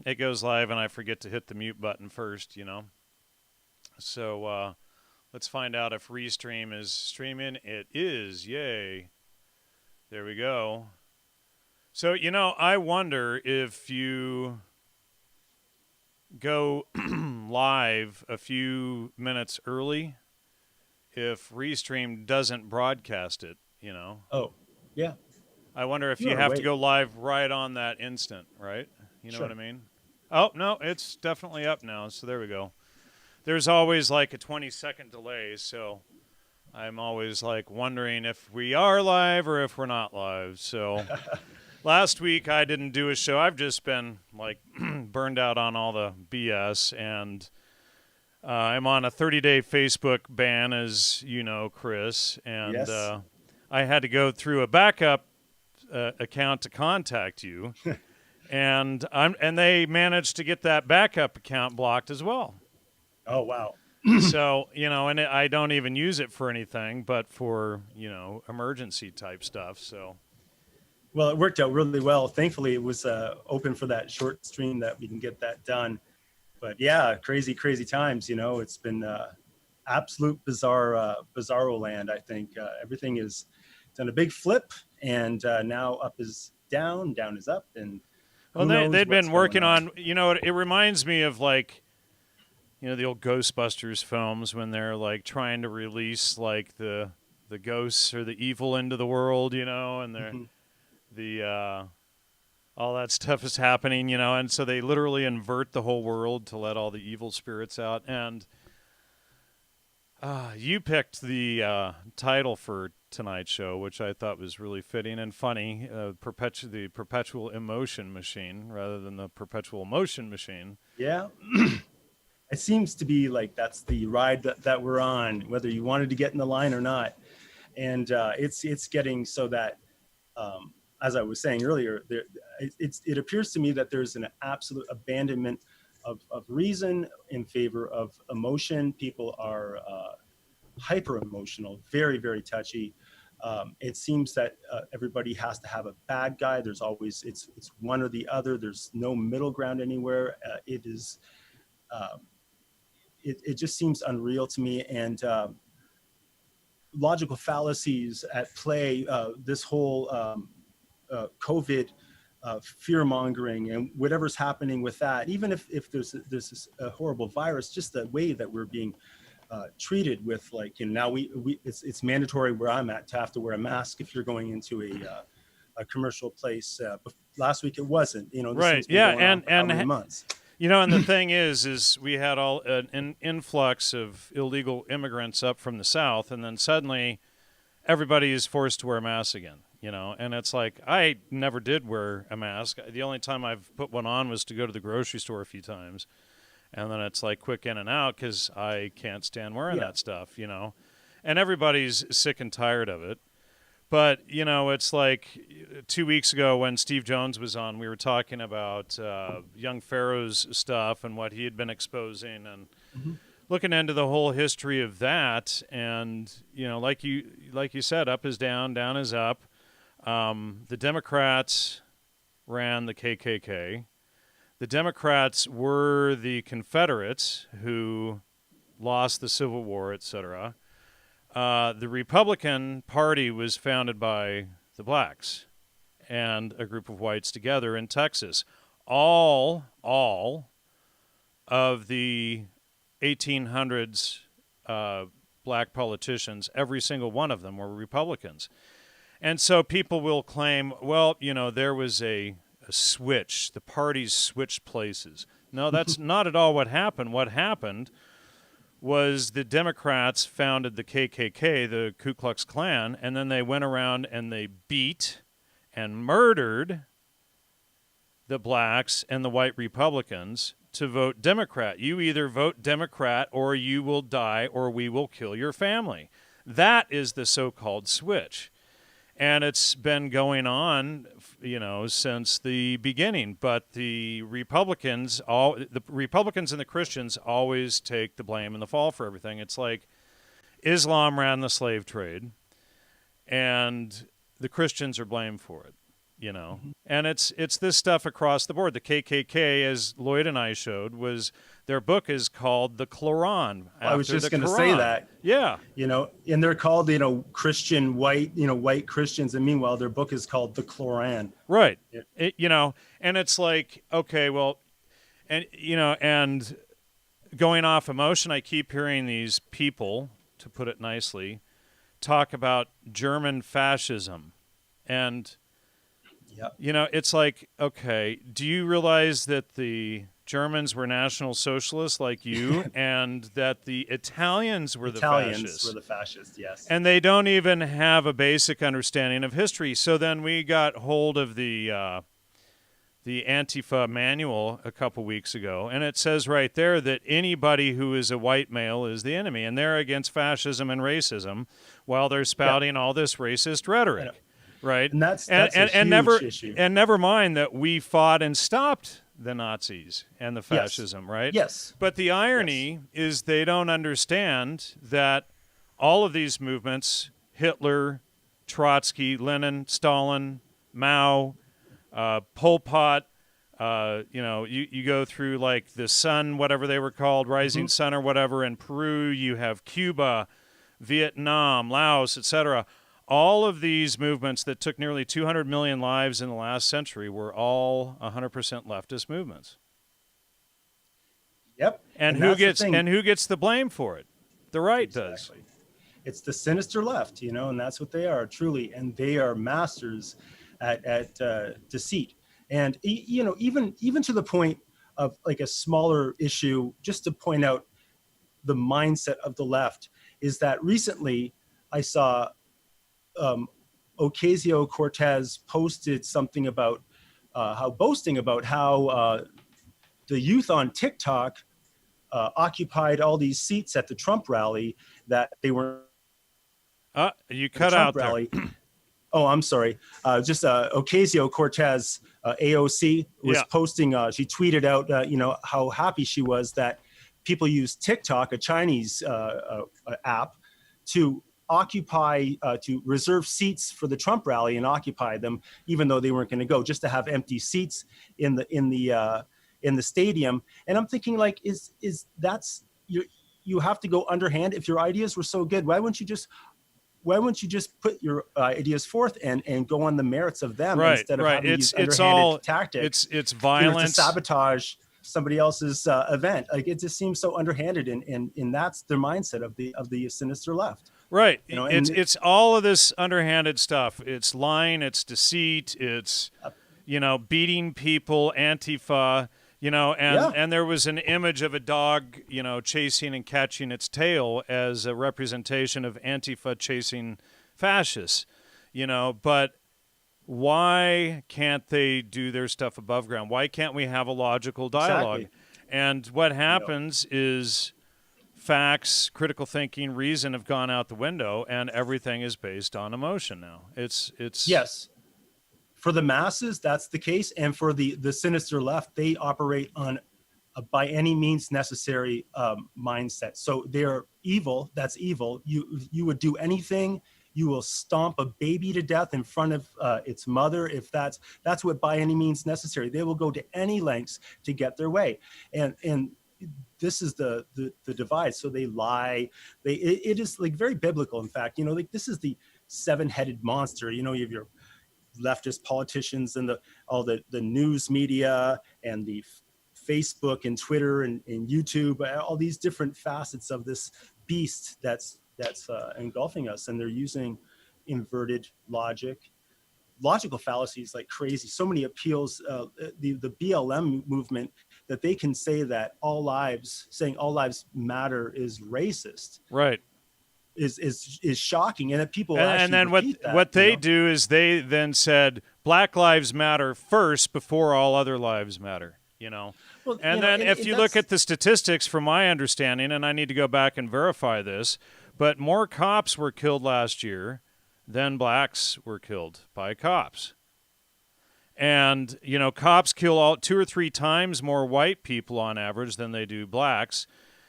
it goes live and I forget to hit the mute button first, So let's find out if Restream is streaming. It is. Yay. There we go. So, I wonder if you go live a few minutes early, if Restream doesn't broadcast it, Oh, yeah. I wonder if You you ought to have to wait. go live right on that instant, right? You know what Sure. I mean? Oh, no, it's definitely up now. So there we go. There's always like a 20-second delay, so I'm always like wondering if we are live or if we're not live. So last week I didn't do a show. I've just been like burned out on all the BS, and I'm on a 30-day Facebook ban, as you know, Chris, and Yes. I had to go through a backup account to contact you, and they managed to get that backup account blocked as well. Oh, wow. So, and I don't even use it for anything but for, emergency type stuff. So, Well, it worked out really well. Thankfully, it was open for that short stream that we can get that done. But yeah, crazy, crazy times. It's been absolute bizarro land. I think everything is done a big flip, and now up is down, down is up, and well, who knows they'd what's been going working on. on, it reminds me of like, the old Ghostbusters films when they're like trying to release like the ghosts or the evil into the world, and they're Mhm. the all that stuff is happening, and so they literally invert the whole world to let all the evil spirits out. And you picked the title for tonight's show, which I thought was really fitting and funny. The perpetual emotion machine rather than the perpetual motion machine. Yeah. It seems to be like that's the ride that we're on, whether you wanted to get in the line or not. And it's getting so that, as I was saying earlier, it appears to me that there's an absolute abandonment of reason in favor of emotion. People are hyper emotional, very, very touchy. It seems that everybody has to have a bad guy. There's always, it's one or the other. There's no middle ground anywhere. It is, um, it just seems unreal to me. And logical fallacies at play, this whole COVID fear mongering and whatever's happening with that, even if there's a horrible virus, just the way that we're being treated with, like, now it's mandatory where I'm at to have to wear a mask if you're going into a commercial place. Last week it wasn't. This Right. thing's been Yeah. going on for how many months? And the thing is we had all an influx of illegal immigrants up from the south, and then suddenly everybody is forced to wear masks again. And it's like I never did wear a mask. The only time I've put one on was to go to the grocery store a few times, and then it's like quick in and out because I can't stand wearing Yeah. that stuff. And everybody's sick and tired of it. But, it's like 2 weeks ago when Steve Jones was on, we were talking about young Pharaoh's stuff and what he had been exposing and Mm-hmm. looking into the whole history of that. And, like you said, up is down, down is up. The Democrats ran the KKK. The Democrats were the Confederates who lost the Civil War, etc. The Republican Party was founded by the blacks and a group of whites together in Texas. All of the 1800s black politicians, every single one of them were Republicans. And so people will claim, well, there was a switch. The parties switched places. No, that's not at all what happened. What happened was the Democrats founded the KKK, the Ku Klux Klan, and then they went around and they beat and murdered the blacks and the white Republicans to vote Democrat. You either vote Democrat or you will die or we will kill your family. That is the so-called switch. And it's been going on, since the beginning. But the Republicans and the Christians always take the blame and the fall for everything. It's like Islam ran the slave trade, and the Christians are blamed for it. you know. And it's this stuff across the board. The KKK, as Lloyd and I showed, was their book is called the Quran. I was just going to say that. Yeah. You know, and they're called, you know, Christian white, you know, white Christians. And meanwhile, their book is called the Quran. Right. Yeah. You know, and it's like, okay, well, and, you know, and going off emotion, I keep hearing these people, to put it nicely, talk about German fascism. And, Yep. you know, it's like, okay, do you realize that the Germans were National Socialists like you and that the Italians were the fascists? Italians were the fascists, yes. And they don't even have a basic understanding of history. So then we got hold of the Antifa manual a couple weeks ago, and it says right there that anybody who is a white male is the enemy, and they're against fascism and racism while they're spouting all this racist rhetoric, right? And that's a huge issue. And never mind that we fought and stopped the Nazis and the fascism, right? Yes. But the irony is they don't understand that all of these movements, Hitler, Trotsky, Lenin, Stalin, Mao, Pol Pot, you know, you go through like the Sun, whatever they were called, Rising Sun or whatever, in Peru, you have Cuba, Vietnam, Laos, etc. All of these movements that took nearly 200 million lives in the last century were all 100% leftist movements. Yep. And who gets the blame for it? The right does. It's the sinister left, you know, and that's what they are, truly. And they are masters at deceit. And, you know, even to the point of like a smaller issue, just to point out the mindset of the left, is that recently I saw Ocasio-Cortez posted something about boasting about how the youth on TikTok occupied all these seats at the Trump rally that they were. You cut out rally. Oh, I'm sorry. Just Ocasio-Cortez, AOC, was posting. She tweeted out, you know, how happy she was that people use TikTok, a Chinese app, to reserve seats for the Trump rally and occupy them, even though they weren't going to go, just to have empty seats in the stadium. And I'm thinking, like, you have to go underhand? If your ideas were so good, why wouldn't you just put your ideas forth and go on the merits of them instead of having these underhanded tactics? It's violence to sabotage somebody else's event. Like, it just seems so underhanded, and that's their mindset of the sinister left. Right. You know, it's all of this underhanded stuff. It's lying. It's deceit. It's, you know, beating people, Antifa. You know, and there was an image of a dog, you know, chasing and catching its tail as a representation of Antifa chasing fascists, you know. But why can't they do their stuff above ground? Why can't we have a logical dialogue? Exactly. And what happens is facts, critical thinking, reason have gone out the window, and everything is based on emotion now. It's yes. For the masses, that's the case, and for the sinister left, they operate on a by any means necessary mindset. So they're evil. That's evil. You would do anything. You will stomp a baby to death in front of its mother if that's what by any means necessary. They will go to any lengths to get their way, and this is the divide. So they lie. It is like very biblical. In fact, you know, like this is the seven-headed monster. You know, you have your leftist politicians and all the news media and the Facebook and Twitter and YouTube, all these different facets of this beast that's engulfing us, and they're using inverted logical fallacies like crazy. So many appeals. The BLM movement, that they can say that saying all lives matter is racist. Right. Is shocking, and that people and then what they do is they then said Black Lives Matter first before all other lives matter, you know. Well, and then if you look at the statistics, from my understanding, and I need to go back and verify this, but more cops were killed last year than blacks were killed by cops. And, you know, cops kill 2 or 3 times more white people on average than they do blacks.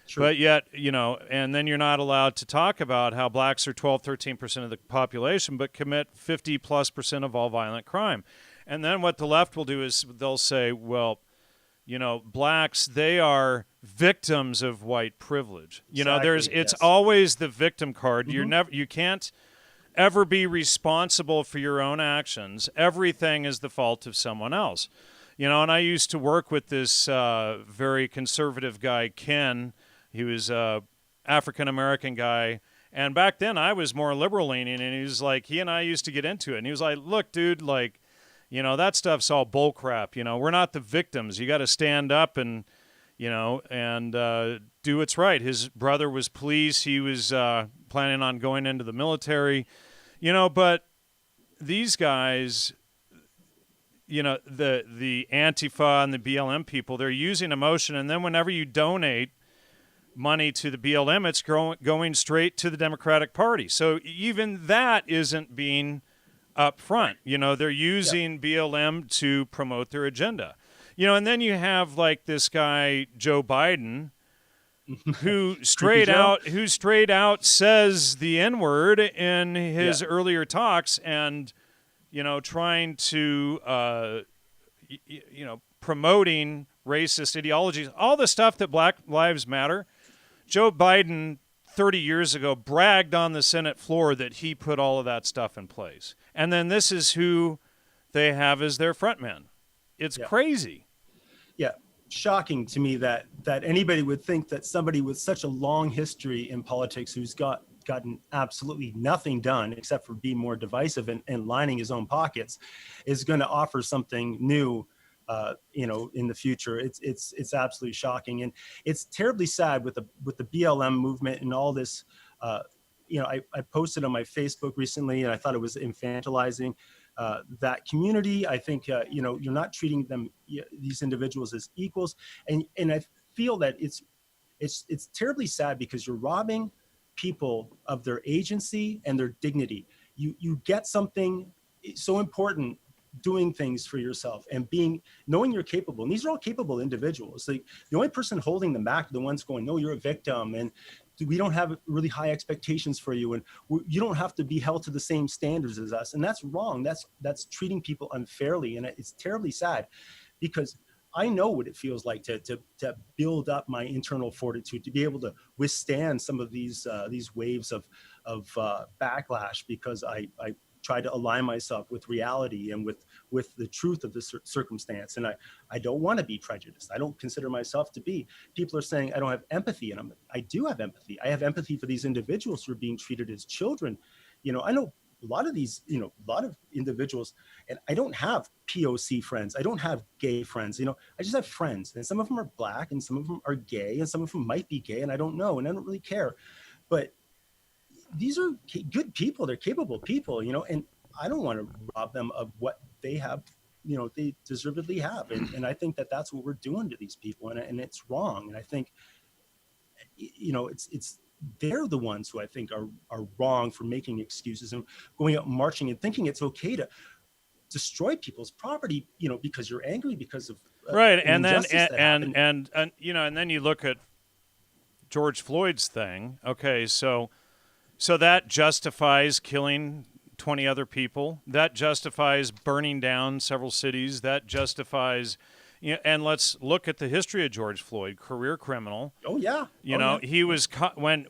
True. But yet, you know, and then you're not allowed to talk about how blacks are 12, 13% of the population, but commit 50+% of all violent crime. And then what the left will do is they'll say, well, blacks, they are victims of white privilege. Exactly, It's yes. always the victim card. Mm-hmm. You can't ever be responsible for your own actions. Everything is the fault of someone else. And I used to work with this very conservative guy, Ken. He was a African-American guy. And back then I was more liberal leaning, and he and I used to get into it. And he was like, look, dude, that stuff's all bull crap. We're not the victims. You got to stand up and, do what's right. His brother was police. He was planning on going into the military, but these guys, the Antifa and the BLM people, they're using emotion. And then whenever you donate money to the BLM, it's going straight to the Democratic Party. So even that isn't being up front. They're using BLM to promote their agenda. And then you have this guy, Joe Biden, who straight out says the N-word in his earlier talks, and trying to promoting racist ideologies, all the stuff that Black Lives Matter. Joe Biden 30 years ago bragged on the Senate floor that he put all of that stuff in place. And then this is who they have as their frontman. It's crazy. Yeah. Shocking to me that anybody would think that somebody with such a long history in politics who's gotten absolutely nothing done except for being more divisive and lining his own pockets is going to offer something new in the future. It's absolutely shocking, and it's terribly sad with the BLM movement and all this. I posted on my Facebook recently, and I thought it was infantilizing that community. I think you're not treating them, these individuals, as equals, and I feel that it's terribly sad because you're robbing people of their agency and their dignity. You get something so important, doing things for yourself and knowing you're capable. And these are all capable individuals. Like, the only person holding them back are the ones going, no, you're a victim, and we don't have really high expectations for you, and you don't have to be held to the same standards as us. And that's wrong. That's treating people unfairly. And it's terribly sad, because I know what it feels like to build up my internal fortitude, to be able to withstand some of these waves of backlash, because I try to align myself with reality and with the truth of the circumstance. And I don't want to be prejudiced. I don't consider myself to be. People are saying I don't have empathy, and I do have empathy. I have empathy for these individuals who are being treated as children. I know a lot of these, a lot of individuals, and I don't have POC friends. I don't have gay friends. I just have friends, and some of them are Black, and some of them are gay, and some of them might be gay, and I don't know, and I don't really care. But these are good people. They're capable people, and I don't want to rob them of what they have, they deservedly have. And I think that that's what we're doing to these people, and it's wrong. And I think, it's they're the ones who I think are wrong for making excuses and going out marching and thinking it's okay to destroy people's property, because you're angry because of right. And then and then you look at George Floyd's thing. Okay, so that justifies killing 20 other people. That justifies burning down several cities. That justifies, and let's look at the history of George Floyd, career criminal. Oh yeah. He was when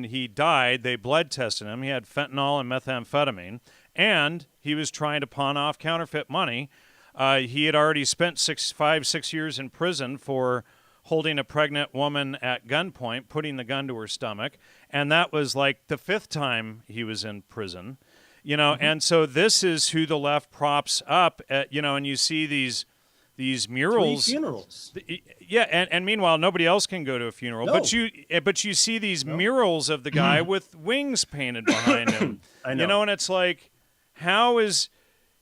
he died, they blood tested him. He had fentanyl and methamphetamine, and he was trying to pawn off counterfeit money. He had already spent 6 years in prison for holding a pregnant woman at gunpoint, putting the gun to her stomach. And that was like the 5th time he was in prison, And so this is who the left props up at, and you see these murals. 3 funerals. Yeah. And meanwhile, nobody else can go to a funeral, No. but you see these murals of the guy with wings painted behind him, I know. And it's like, how is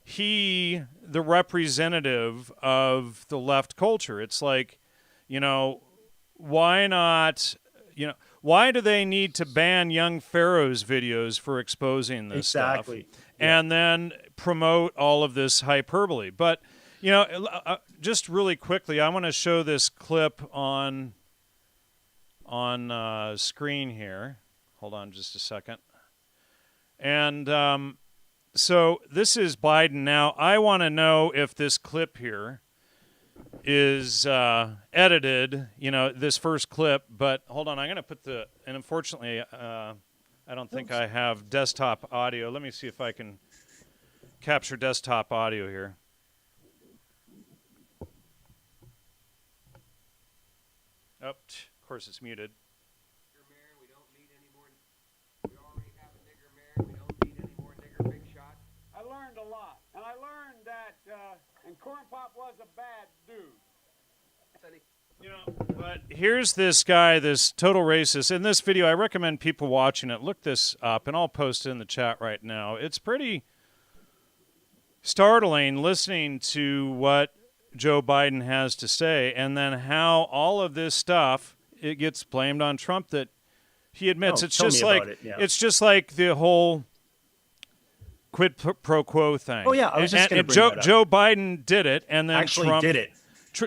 he the representative of the left culture? It's like, why not, why do they need to ban Young Pharaoh's videos for exposing this stuff? And then promote all of this hyperbole? But, just really quickly, I want to show this clip on screen here. Hold on just a second. And So this is Biden now. I want to know if this clip here is edited, this first clip. But hold on, I'm going to put and unfortunately, I don't think I have desktop audio. Let me see if I can capture desktop audio here. Oh, of course it's muted. We don't need any more. We already have a nigger mayor. We don't need any more nigger big shots. I learned a lot, and I learned that and Corn Pop was a bad dude. But here's this guy, this total racist. In this video, I recommend people watching it. Look this up, and I'll post it in the chat right now. It's pretty startling listening to what Joe Biden has to say, and then how all of this stuff, it gets blamed on Trump that he admits. It's just like it's just like the whole quid pro quo thing. Oh yeah, I was just going to bring that up. Joe Biden did it, and then Trump did it.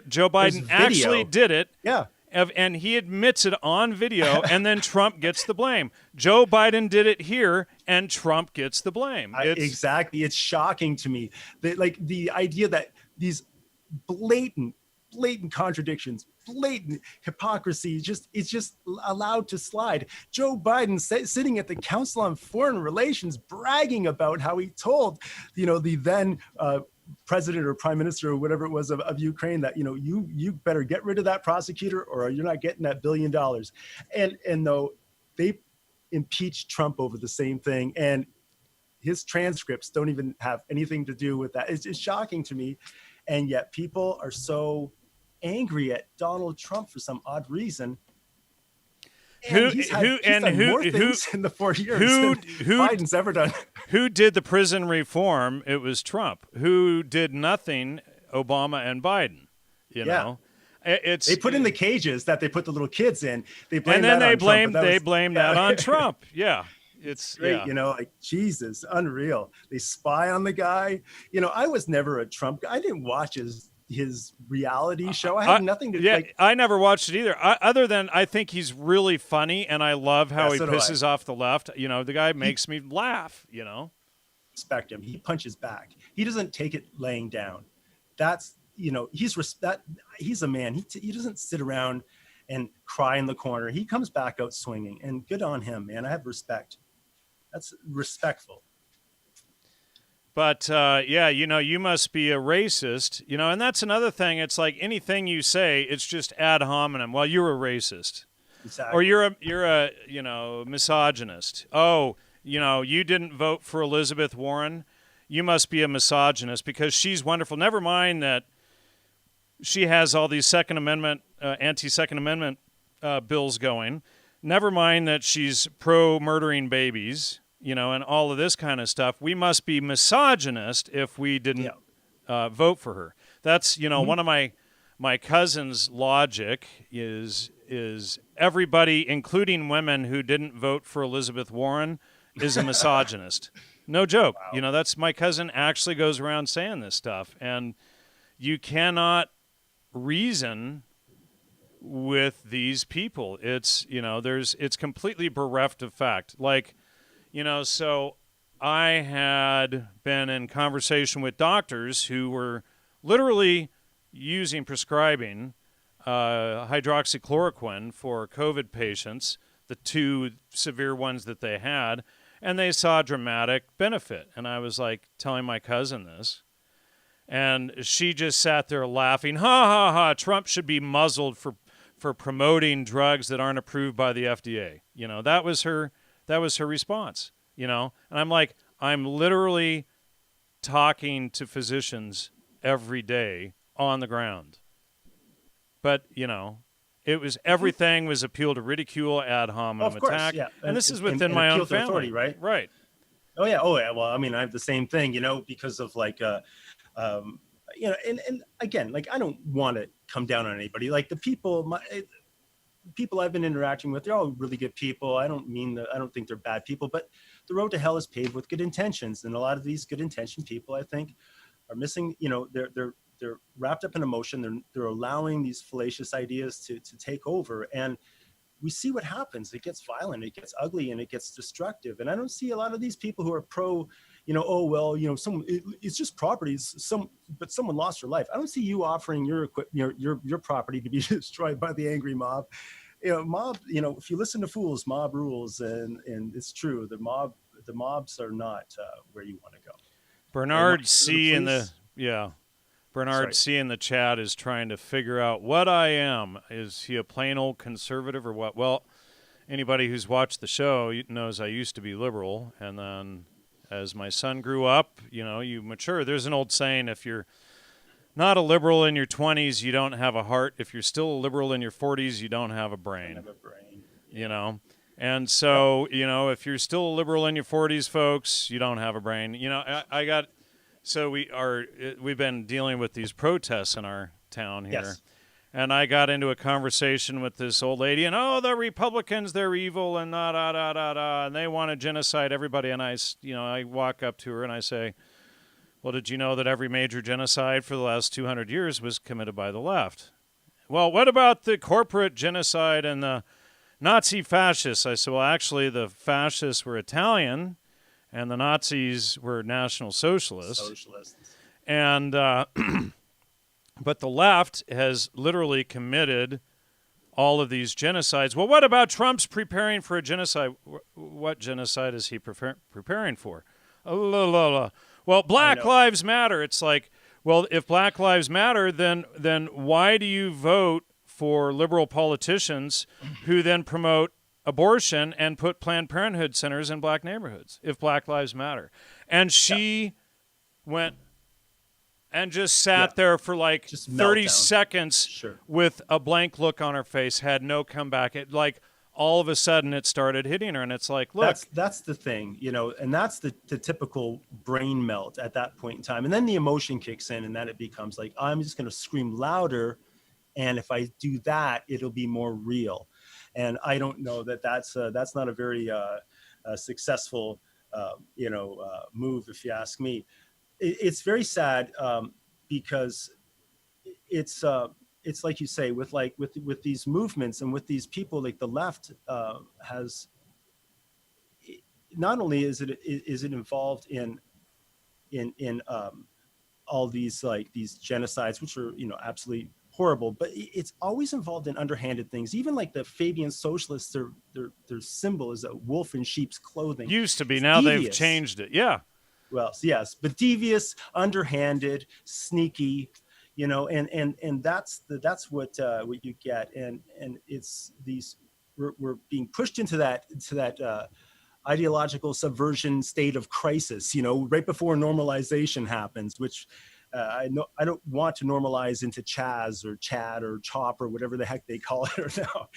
Joe Biden actually did it. Yeah. And he admits it on video, and then Trump gets the blame. Joe Biden did it here, and Trump gets the blame. Exactly. It's shocking to me that, like, the idea that these blatant contradictions, blatant hypocrisy, it's just allowed to slide. Joe Biden sitting at the Council on Foreign Relations, bragging about how he told, the then president or prime minister or whatever it was of Ukraine that, you better get rid of that prosecutor or you're not getting that $1 billion. And though they impeached Trump over the same thing, and his transcripts don't even have anything to do with that. It's shocking to me. And yet people are so angry at Donald Trump for some odd reason. And he's done more things in the 4 years than Biden's ever done. Who did the prison reform? It was Trump. Who did nothing? Obama and Biden. You know, they put in the cages that they put the little kids in. They blamed that on Trump. Yeah. It's great, like, Jesus, unreal. They spy on the guy. I was never a Trump guy. I didn't watch his reality show. I had nothing to do. I never watched it either. Other than I think he's really funny, and I love how he pisses off the left. The guy makes me laugh. Respect him. He punches back. He doesn't take it laying down. That's he's a man. He doesn't sit around and cry in the corner. He comes back out swinging, and good on him, man. I have respect. That's respectful. But, you must be a racist, and that's another thing. It's like anything you say, it's just ad hominem. Well, you're a racist. Exactly. Or you're a misogynist. Oh, you didn't vote for Elizabeth Warren. You must be a misogynist because she's wonderful. Never mind that she has all these Second Amendment, anti-Second Amendment bills going. Never mind that she's pro-murdering babies. And all of this kind of stuff. We must be misogynist if we didn't vote for her. That's, one of my cousin's logic is everybody, including women who didn't vote for Elizabeth Warren, is a misogynist. No joke. Wow. That's my cousin actually goes around saying this stuff. And you cannot reason with these people. It's, it's completely bereft of fact. Like, so I had been in conversation with doctors who were literally prescribing hydroxychloroquine for COVID patients, the 2 severe ones that they had, and they saw dramatic benefit. And I was like telling my cousin this, and she just sat there laughing, ha, ha, ha, Trump should be muzzled for promoting drugs that aren't approved by the FDA. That was her response, and I'm like, I'm literally talking to physicians every day on the ground. But, it was everything was appeal to ridicule, ad hominem attack. Yeah. And this is within my own family. Authority, right? Right. Oh, yeah. Well, I have the same thing, because of like, and again, like, I don't want to come down on anybody. Like the people I've been interacting with, they're all really good people. I don't think they're bad people, but the road to hell is paved with good intentions. And a lot of these good intentioned people, I think, are missing, they're wrapped up in emotion. They're allowing these fallacious ideas to take over. And we see what happens. It gets violent, it gets ugly, and it gets destructive. And I don't see a lot of these people who are pro, oh, well, it's just properties. But someone lost their life. I don't see you offering your property to be destroyed by the angry mob. Mob, if you listen to fools, mob rules, and it's true. The mobs are not where you want to go. Bernard C in the Bernard C in the chat is trying to figure out what I am. Is he a plain old conservative or what? Well, anybody who's watched the show knows I used to be liberal, and then as my son grew up, you mature. There's an old saying: if you're not a liberal in your 20s, you don't have a heart. If you're still a liberal in your 40s, you don't have a brain. And so, if you're still a liberal in your 40s, folks, you don't have a brain. We've been dealing with these protests in our town here. Yes. And I got into a conversation with this old lady, and the Republicans, they're evil, and and they want to genocide everybody. And I walk up to her and I say, well, did you know that every major genocide for the last 200 years was committed by the left? Well, what about the corporate genocide and the Nazi fascists? I said, well, actually, the fascists were Italian, and the Nazis were National Socialists. And but the left has literally committed all of these genocides. Well, what about Trump's preparing for a genocide? What genocide is he preparing for? Well, Black Lives Matter. It's like, well, if Black Lives Matter, then why do you vote for liberal politicians who then promote abortion and put Planned Parenthood centers in black neighborhoods if Black Lives Matter? And she went and just sat there for like just 30 seconds with a blank look on her face, had no comeback. It all of a sudden it started hitting her, and it's like, look, that's the thing, and that's the typical brain melt at that point in time. And then the emotion kicks in, and then it becomes like, I'm just going to scream louder, and if I do that, it'll be more real. And I don't know that's not a very successful move, if you ask me. It's very sad because it's like you say, with these movements and with these people, like the left has, not only is it involved in all these these genocides, which are absolutely horrible, but it's always involved in underhanded things. Even like the Fabian socialists, their symbol is a wolf in sheep's clothing. Used to be, now they've changed it. Yeah. Well, yes, but devious, underhanded, sneaky, and that's what you get, and it's these, we're being pushed into that ideological subversion state of crisis, right before normalization happens, which I don't want to normalize into Chaz or Chad or Chop or whatever the heck they call it now.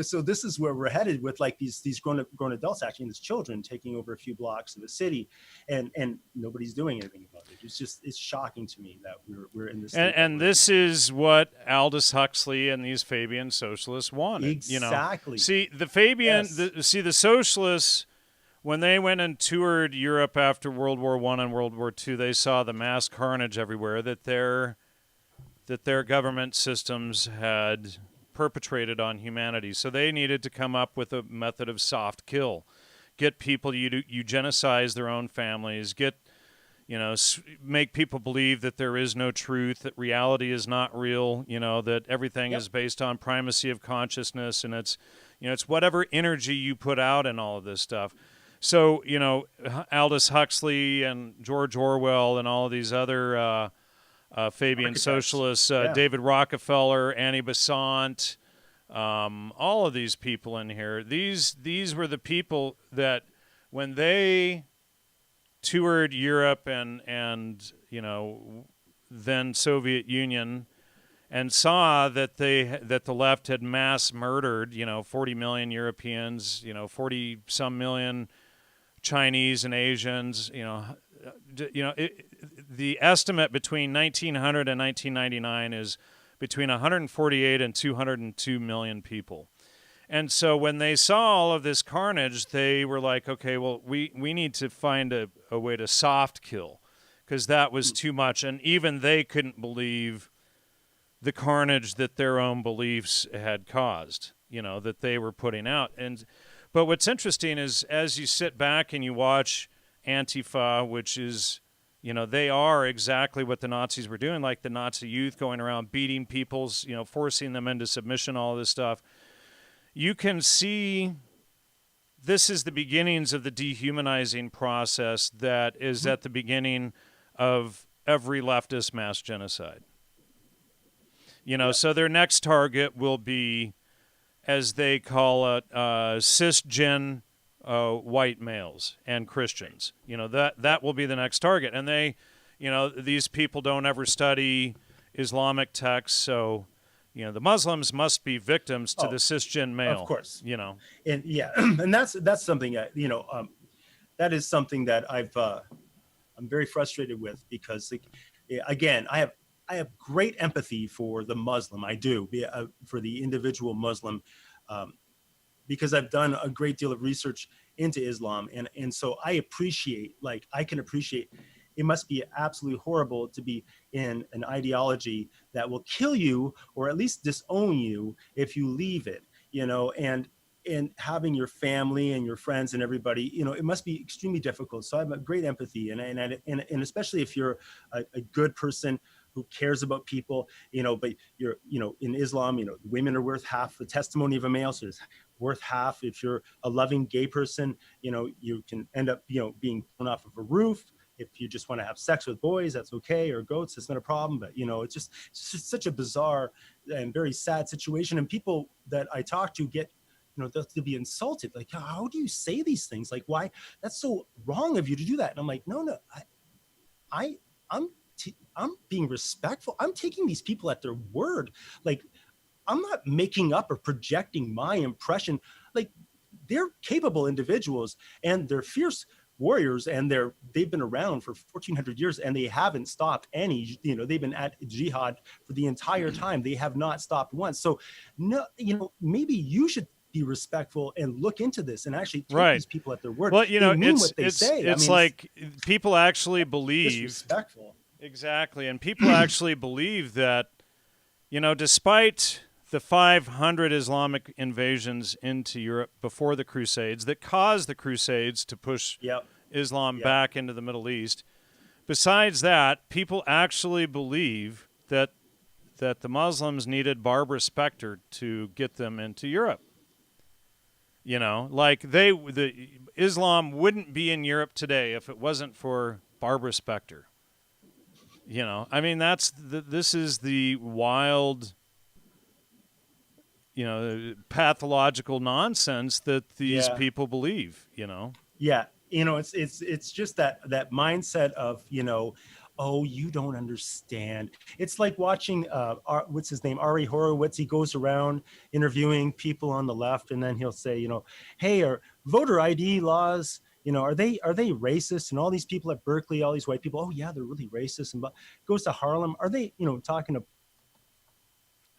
So this is where we're headed with these grown adults acting as children, taking over a few blocks of the city, and nobody's doing anything about it. It's shocking to me that we're in this. And this is what Aldous Huxley and these Fabian socialists wanted. Exactly. See, the Fabian, the socialists, when they went and toured Europe after World War I and World War II, they saw the mass carnage everywhere that their government systems had perpetrated on humanity. So they needed to come up with a method of soft kill, get people eugenicize their own families, make people believe that there is no truth, that reality is not real, that everything is based on primacy of consciousness, and it's whatever energy you put out in all of this stuff. So, Aldous Huxley and George Orwell and all of these other Fabian socialists, David Rockefeller, Annie Besant, all of these people in here, these were the people that when they toured Europe and then Soviet Union, and saw that the left had mass murdered 40 million Europeans, 40 some million Chinese and Asians, the estimate between 1900 and 1999 is between 148 and 202 million people. And so when they saw all of this carnage, they were like, okay, well, we need to find a way to soft kill, because that was too much. And even they couldn't believe the carnage that their own beliefs had caused, that they were putting out. But what's interesting is, as you sit back and you watch Antifa, which is, they are exactly what the Nazis were doing, like the Nazi youth going around beating people's, forcing them into submission, all this stuff. You can see this is the beginnings of the dehumanizing process that is at the beginning of every leftist mass genocide. So their next target will be, as they call it, cisgen white males and Christians. That will be the next target. And they, these people don't ever study Islamic texts, so the Muslims must be victims to the cisgen male. Of course. And yeah, and that's something that that is something that I'm very frustrated with, because again, I have great empathy for the Muslim. I do, for the individual Muslim, because I've done a great deal of research into Islam, and so I can appreciate it must be absolutely horrible to be in an ideology that will kill you or at least disown you if you leave it, and having your family and your friends and everybody, it must be extremely difficult. So I have a great empathy, and especially if you're a good person who cares about people, but you're, in Islam, women are worth half the testimony of a male, so it's worth half. If you're a loving gay person, you can end up, being thrown off of a roof. If you just want to have sex with boys, that's okay, or goats, it's not a problem. But it's just such a bizarre and very sad situation. And people that I talk to get, to be insulted. Like, how do you say these things? Like, why? That's so wrong of you to do that. And I'm like, no, I'm being respectful. I'm taking these people at their word. Like, I'm not making up or projecting my impression. Like, they're capable individuals, and they're fierce warriors, and they've been around for 1400 years, and they haven't stopped any, they've been at jihad for the entire time. They have not stopped once. So no, maybe you should be respectful and look into this and actually take these people at their word. Well, they mean what they say. It's like people actually believe. Disrespectful. Exactly. And people actually believe that, despite the 500 Islamic invasions into Europe before the Crusades that caused the Crusades to push Islam back into the Middle East, besides that, people actually believe that the Muslims needed Barbara Specter to get them into Europe. Like Islam wouldn't be in Europe today if it wasn't for Barbara Specter. This is the wild, pathological nonsense that these people believe, Yeah. It's just that mindset of, oh, you don't understand. It's like watching, what's his name? Ari Horowitz. He goes around interviewing people on the left, and then he'll say, hey, are voter ID laws, are they racist? And all these people at Berkeley, all these white people, oh yeah, they're really racist. And goes to Harlem, are they, talking to?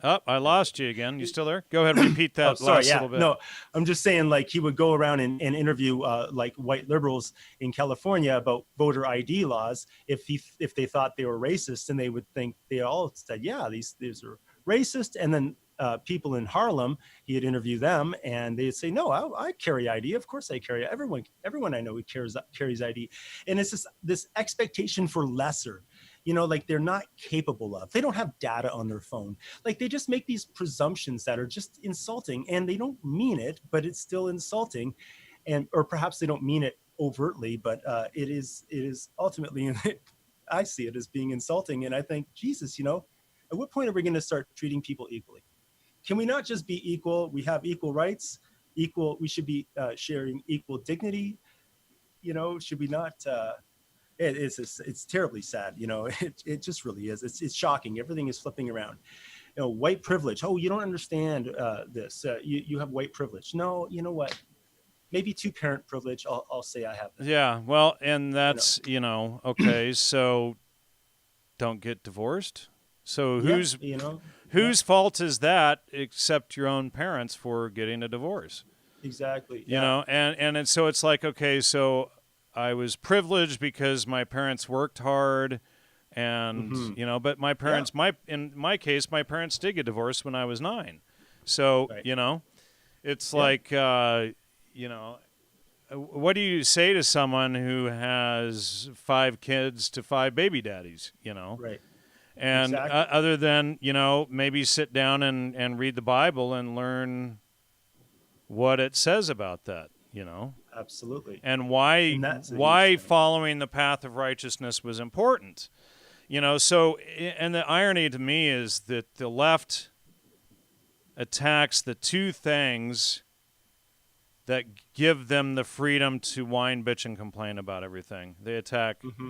Oh, I lost you again. You still there? Go ahead and repeat that last little bit. No, I'm just saying, like, he would go around and interview like white liberals in California about voter ID laws if they thought they were racist, and they would think, they all said, yeah, these are racist. And then people in Harlem, he'd interview them, and they'd say, no, I carry ID. Of course I carry it. Everyone I know who carries ID. And it's this expectation for lesser. Like, they're not capable of. They don't have data on their phone. Like, they just make these presumptions that are just insulting, and they don't mean it, but it's still insulting. Or perhaps they don't mean it overtly, but it is ultimately, I see it as being insulting. And I think, Jesus, at what point are we going to start treating people equally? Can we not just be equal? We have equal rights, we should be sharing equal dignity. Should we not? It's terribly sad. It just really is. It's shocking. Everything is flipping around. White privilege. Oh, you don't understand this. You have white privilege. No, you know what? Maybe two-parent privilege. I'll say I have that. Yeah. Well, and that's okay. So don't get divorced. So whose fault is that except your own parents for getting a divorce? Exactly. And so it's like, okay, so I was privileged because my parents worked hard, and but my parents, in my case, my parents did get divorced when I was 9. So it's like what do you say to someone who has 5 kids to 5 baby daddies, you know? Right. And Exactly. other than, you know, maybe sit down and read the Bible and learn what it says about that, you know? Absolutely. And And that's a huge thing. following the path of righteousness was important. You know, so, and the irony to me is that the left attacks the two things that give them the freedom to whine, bitch, and complain about everything. They attack Mm-hmm.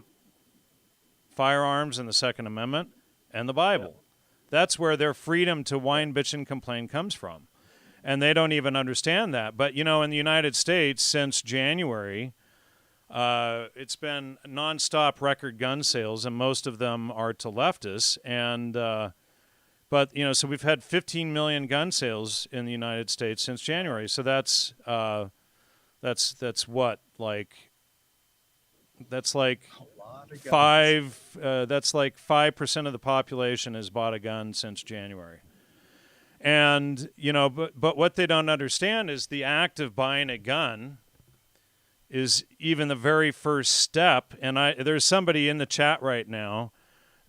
firearms and the Second Amendment and the Bible. That's where their freedom to whine, bitch, and complain comes from. And they don't even understand that. But, you know, in the United States, since January, it's been nonstop record gun sales, and most of them are to leftists. And but you know, so we've had 15 million gun sales in the United States since January. So that's what, like, that's like A lot of guns. five. That's like 5% of the population has bought a gun since January. And you know, but what they don't understand is the act of buying a gun is even the very first step. And there's somebody in the chat right now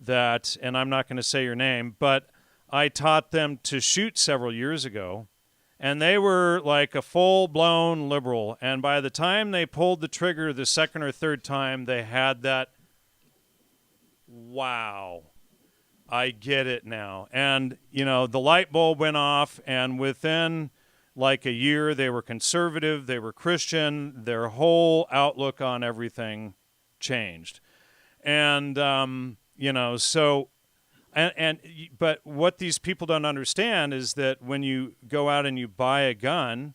that, and I'm not going to say your name, but I taught them to shoot several years ago, and they were like a full-blown liberal. And by the time they pulled the trigger the second or third time, they had that, wow, I get it now. And, you know, the light bulb went off, and within like a year, they were conservative, they were Christian, their whole outlook on everything changed. And, you know, so, but what these people don't understand is that when you go out and you buy a gun,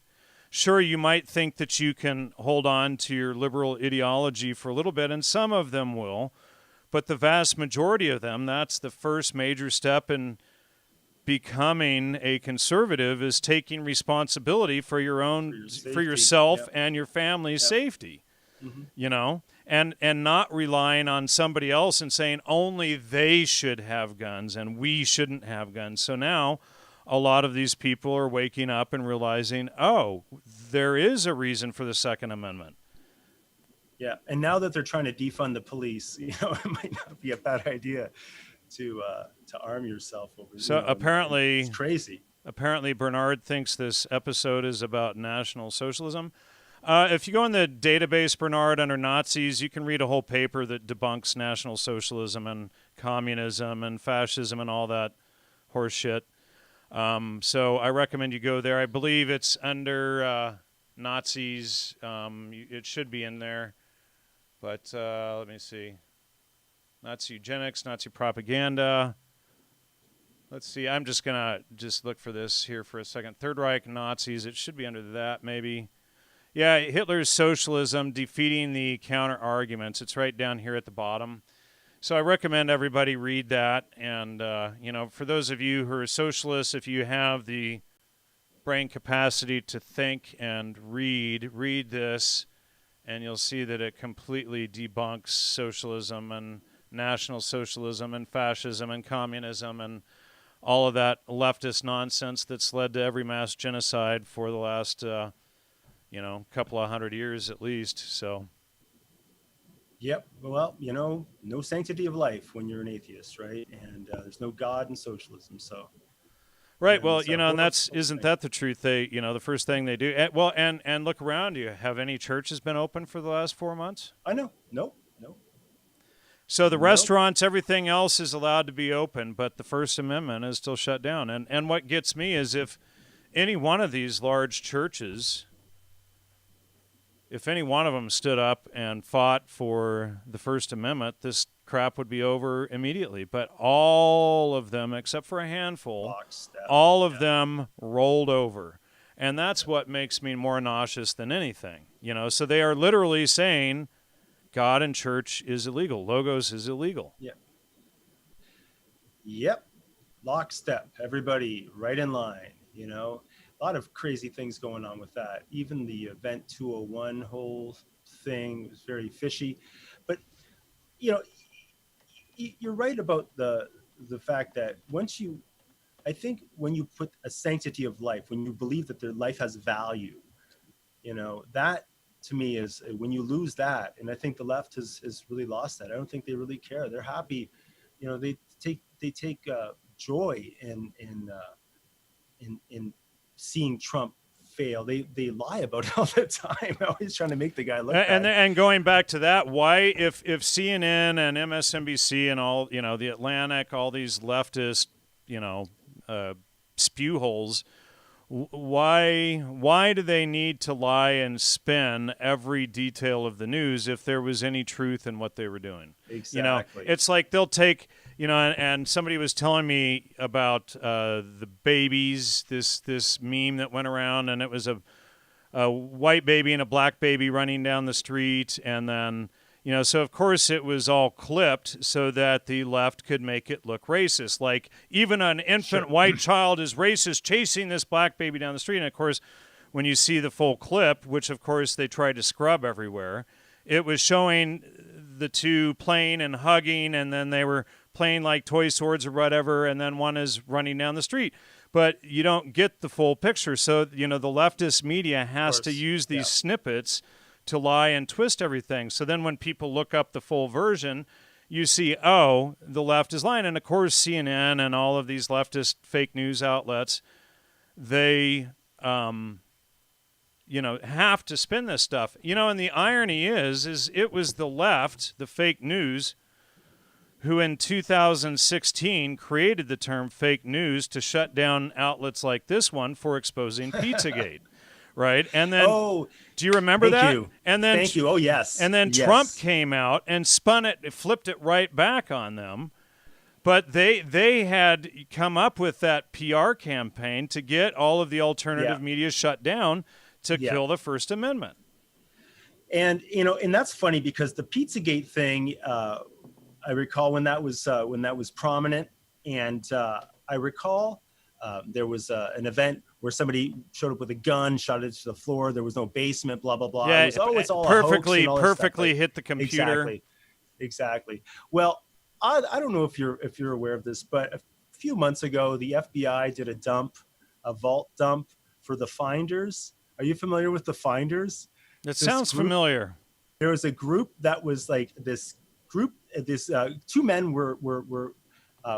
sure, you might think that you can hold on to your liberal ideology for a little bit, and some of them will, but the vast majority of them, that's the first major step in becoming a conservative, is taking responsibility for your own, for yourself Yep. and your family's Yep. safety, Mm-hmm. you know, and not relying on somebody else and saying only they should have guns and we shouldn't have guns. So now a lot of these people are waking up and realizing, oh, there is a reason for the Second Amendment. Yeah, and now that they're trying to defund the police, you know, it might not be a bad idea to arm yourself over. So apparently, it's crazy. Apparently, Bernard thinks this episode is about National Socialism. If you go in the database, Bernard, under Nazis, you can read a whole paper that debunks National Socialism and communism and fascism and all that horse shit. So I recommend you go there. I believe it's under Nazis. It should be in there. But let me see. Nazi eugenics, Nazi propaganda. Let's see. I'm just going to just look for this here for a second. Third Reich Nazis. It should be under that, maybe. Yeah, Hitler's socialism, defeating the counter-arguments. It's right down here at the bottom. So I recommend everybody read that. And, you know, for those of you who are socialists, if you have the brain capacity to think and read this, and you'll see that it completely debunks socialism and National Socialism and fascism and communism and all of that leftist nonsense that's led to every mass genocide for the last, you know, couple of 100 years at least. So. Yep. Well, you know, no sanctity of life when you're an atheist, right? And there's no God in socialism. So. Right. Well, you know, and isn't that the truth? They, you know, the first thing they do. And look around you. Have any churches been open for the last 4 months? I know. Nope. So the restaurants, everything else is allowed to be open, but the First Amendment is still shut down. And what gets me is if any one of these large churches, if any one of them stood up and fought for the First Amendment, this crap would be over immediately. But all of them, except for a handful, all of them rolled over. And that's what makes me more nauseous than anything. You know, so they are literally saying God and church is illegal. Logos is illegal. Yep. Lockstep. Everybody right in line, you know. A lot of crazy things going on with that. Even the Event 201 whole thing was very fishy. But, you know, you're right about the fact that I think when you put a sanctity of life, when you believe that their life has value, you know, that to me is when you lose that, and I think the left has really lost that. I don't think they really care. They're happy, they take joy in seeing Trump fail. They lie about it all the time, always trying to make the guy look bad. And going back to that, why if CNN and MSNBC and all, the Atlantic, all these leftist, spew holes, why do they need to lie and spin every detail of the news if there was any truth in what they were doing? Exactly. It's like they'll take, and somebody was telling me about the babies, this meme that went around, and it was a white baby and a black baby running down the street, and then so of course it was all clipped so that the left could make it look racist. Like even an infant white child is racist chasing this black baby down the street. And of course, when you see the full clip, which of course they tried to scrub everywhere, it was showing the two playing and hugging, and then they were playing like toy swords or whatever, and then one is running down the street. But you don't get the full picture. So, the leftist media has to use these snippets to lie and twist everything. So then when people look up the full version, you see, oh, the left is lying. And of course, CNN and all of these leftist fake news outlets, they, have to spin this stuff. And the irony is it was the left, the fake news, who in 2016 created the term fake news to shut down outlets like this one for exposing Pizzagate. Right, and then do you remember that? You. And then thank you. Oh yes. And then Trump came out and spun it, flipped it right back on them. But they had come up with that PR campaign to get all of the alternative media shut down to kill the First Amendment. And and that's funny because the Pizzagate thing, I recall when that was prominent, and I recall there was an event where somebody showed up with a gun, shot it to the floor. There was no basement, blah, blah, blah. Yeah, it was, it's all perfectly a hoax and all perfectly hit the computer. Exactly. Well, I don't know if you're aware of this, but a few months ago, the FBI did a vault dump for the Finders. Are you familiar with the Finders? It sounds familiar. There was a group that was like this group. Two men were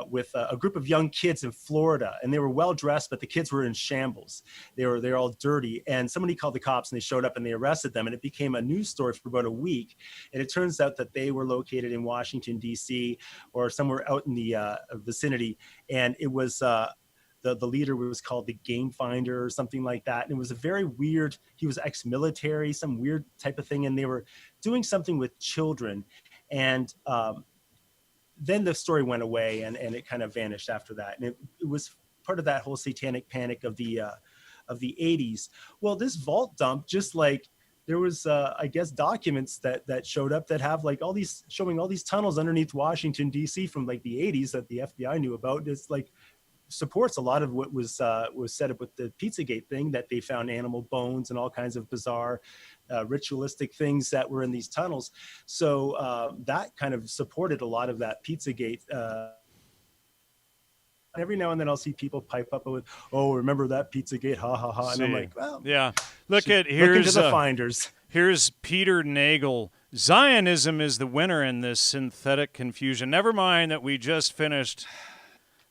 with a group of young kids in Florida, and they were well dressed, but the kids were in shambles. They're all dirty, and somebody called the cops, and they showed up and they arrested them, and it became a news story for about a week. And it turns out that they were located in Washington D.C. or somewhere out in the vicinity, and it was the leader was called the Game Finder or something like that. And it was a very weird. He was ex-military, some weird type of thing, and they were doing something with children, and then the story went away and it kind of vanished after that. And it was part of that whole satanic panic of the 80s. Well, this vault dump, just like there was, I guess, documents that showed up that have like showing all these tunnels underneath Washington, D.C. from like the 80s that the FBI knew about. It's like supports a lot of what was set up with the Pizzagate thing, that they found animal bones and all kinds of bizarre ritualistic things that were in these tunnels. So that kind of supported a lot of that Pizzagate. Every now and then I'll see people pipe up with, "Oh, remember that Pizzagate? Ha ha ha!" And I'm like, "Well, yeah. Look into the Finders." Here's Peter Nagel. Zionism is the winner in this synthetic confusion. Never mind that we just finished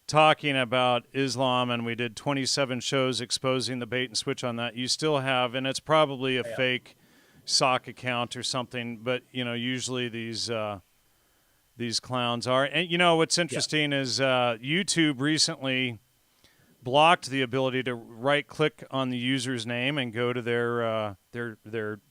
talking about Islam and we did 27 shows exposing the bait and switch on that. You still have, and it's probably a fake sock account or something, but usually these clowns are. And what's interesting is YouTube recently blocked the ability to right click on the user's name and go to their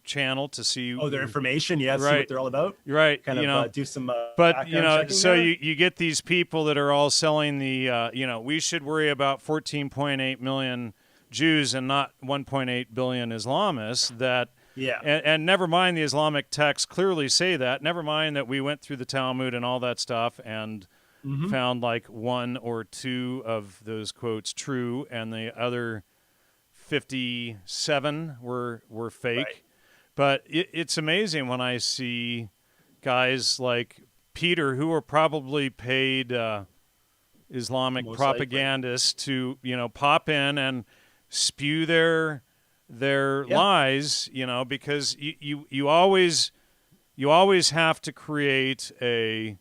channel to see their information, see what they're all about. Right. Kind of do some but so you get these people that are all selling the we should worry about 14.8 million Jews and not 1.8 billion Islamists. That and never mind the Islamic texts clearly say that. Never mind that we went through the Talmud and all that stuff and found like one or two of those quotes true, and the other 57 were fake. Right. But it's amazing when I see guys like Peter, who are probably paid Islamic propagandists, to pop in and spew their their Yeah. lies, because you always have to create a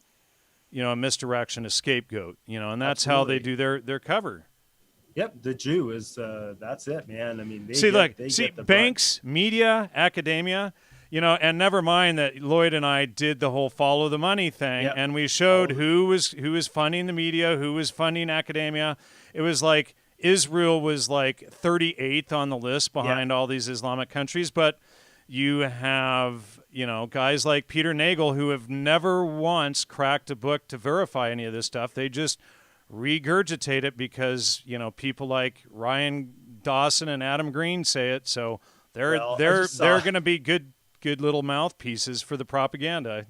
misdirection, a scapegoat, and that's how they Absolutely. do their cover. Yep. The Jew is, that's it, man. I mean, they See, get the brunt. banks, media, academia, and never mind that Lloyd and I did the whole follow the money thing, Yep. and we showed who was funding the media, who was funding academia. It was like Israel was like 38th on the list Yep. behind all these Islamic countries, but you have, guys like Peter Nagel who have never once cracked a book to verify any of this stuff. They just regurgitate it because, people like Ryan Dawson and Adam Green say it. So they're Well, they're going to be good little mouthpieces for the propaganda,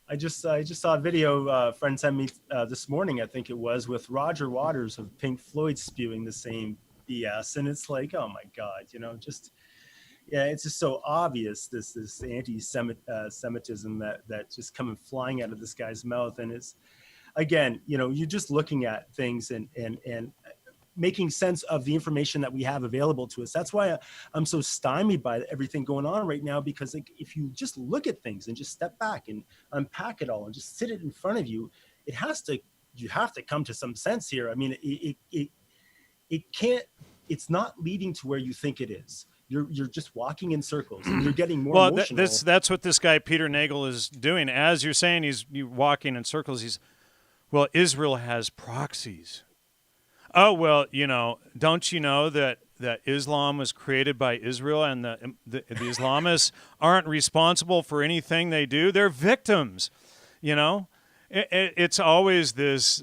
I just saw a video a friend sent me this morning, I think it was, with Roger Waters of Pink Floyd spewing the same BS, and it's like, oh my God, just yeah, it's just so obvious this anti-Semitism that just coming flying out of this guy's mouth, and it's again, you're just looking at things and making sense of the information that we have available to us. That's why I'm so stymied by everything going on right now, because like, if you just look at things and just step back and unpack it all and just sit it in front of you, you have to come to some sense here. I mean, it can't, it's not leading to where you think it is. You're just walking in circles and you're getting more emotional. That's what this guy Peter Nagel is doing. As you're saying, he's walking in circles. Well, Israel has proxies. Oh, well, don't you know that Islam was created by Israel, and the Islamists aren't responsible for anything they do? They're victims, It's always this,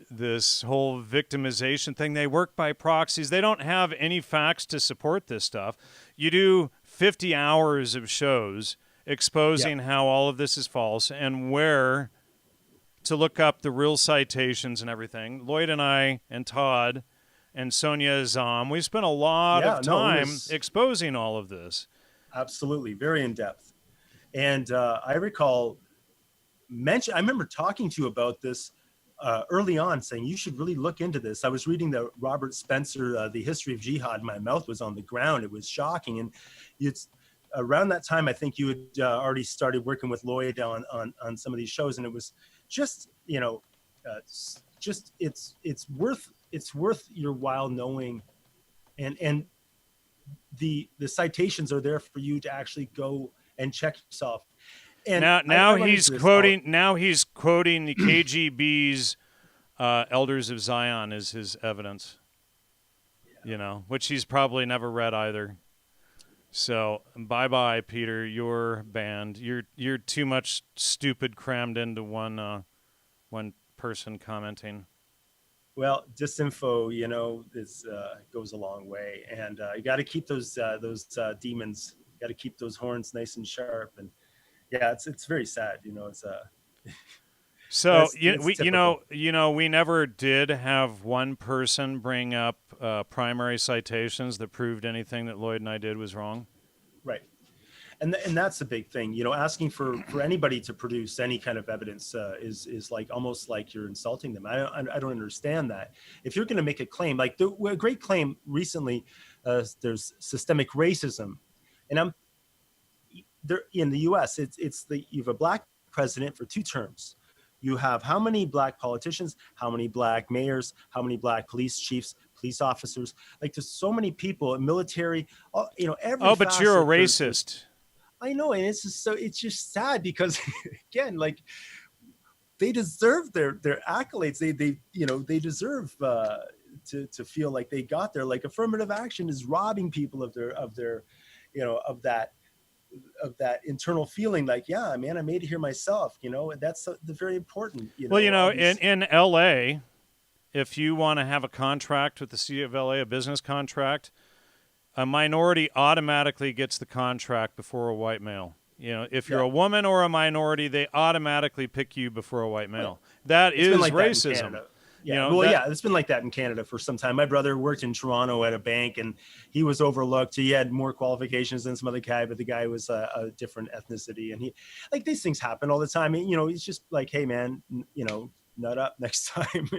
this whole victimization thing. They work by proxies. They don't have any facts to support this stuff. You do 50 hours of shows exposing how all of this is false and where to look up the real citations and everything. Lloyd and I and Todd and Sonia Azam, we spent a lot of time exposing all of this. Absolutely. Very in depth. And I recall I remember talking to you about this early on, saying you should really look into this. I was reading the Robert Spencer, The History of Jihad. My mouth was on the ground. It was shocking. And it's around that time, I think you had already started working with Lloyd on some of these shows. And it was just, it's worth your while knowing. And the citations are there for you to actually go and check yourself. And now he's quoting the KGB's Elders of Zion as his evidence, which he's probably never read either. So bye, Peter. You're banned. You're too much stupid crammed into one person commenting. Well, disinfo, goes a long way, and you got to keep those demons. Got to keep those horns nice and sharp, and yeah, it's very sad. It's So it's we never did have one person bring up primary citations that proved anything that Lloyd and I did was wrong. Right. And that's the big thing, asking for anybody to produce any kind of evidence is like almost like you're insulting them. I don't understand that. If you're going to make a claim, like a great claim recently, there's systemic racism, and I'm there in the U.S. You have a black president for 2 terms. You have how many black politicians, how many black mayors, how many black police chiefs, police officers? Like there's so many people, military, every. Oh, but you're a racist. I know, and it's just sad because again, like they deserve their accolades. They deserve to feel like they got there. Like affirmative action is robbing people of their of that internal feeling. Like, yeah, man, I made it here myself. That's the very important. In LA, if you want to have a contract with the city of LA, a business contract, a minority automatically gets the contract before a white male. If you're a woman or a minority, they automatically pick you before a white male. Right. That is like racism. That yeah, it's been like that in Canada for some time. My brother worked in Toronto at a bank, and he was overlooked. He had more qualifications than some other guy, but the guy was a different ethnicity. And these things happen all the time. It's just like, hey, man, nut up next time.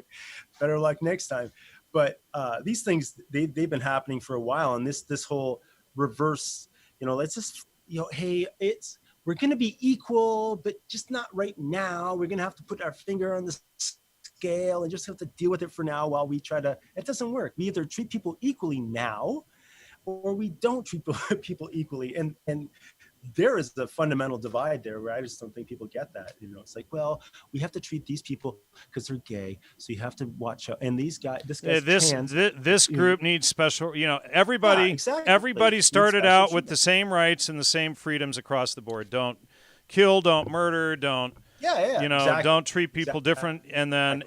Better luck next time. But these things, they've been happening for a while. And this whole reverse, let's just, hey, we're going to be equal, but just not right now. We're going to have to put our finger on the scale and just have to deal with it for now while we try to, it doesn't work. We either treat people equally now, or we don't treat people equally. And there is a fundamental divide there where I just don't think people get that. It's like, well, we have to treat these people because they're gay, so you have to watch out. And this guy's trans. This group needs special. Everybody. Yeah, exactly. Everybody started out with the same rights and the same freedoms across the board. Don't kill, don't murder, don't. Yeah. Exactly. Don't treat people different. And then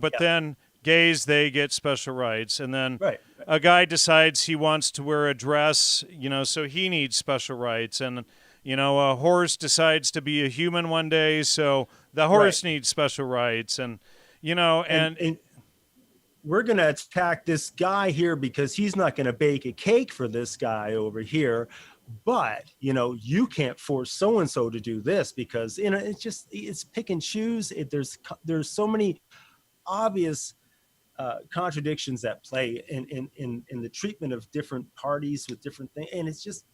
but then gays, they get special rights, and then a guy decides he wants to wear a dress, so he needs special rights, and a horse decides to be a human one day, so the horse needs special rights, and and we're going to attack this guy here because he's not going to bake a cake for this guy over here. But, you can't force so-and-so to do this because, it's pick and choose. There's so many obvious contradictions at play in the treatment of different parties with different things. And it's just,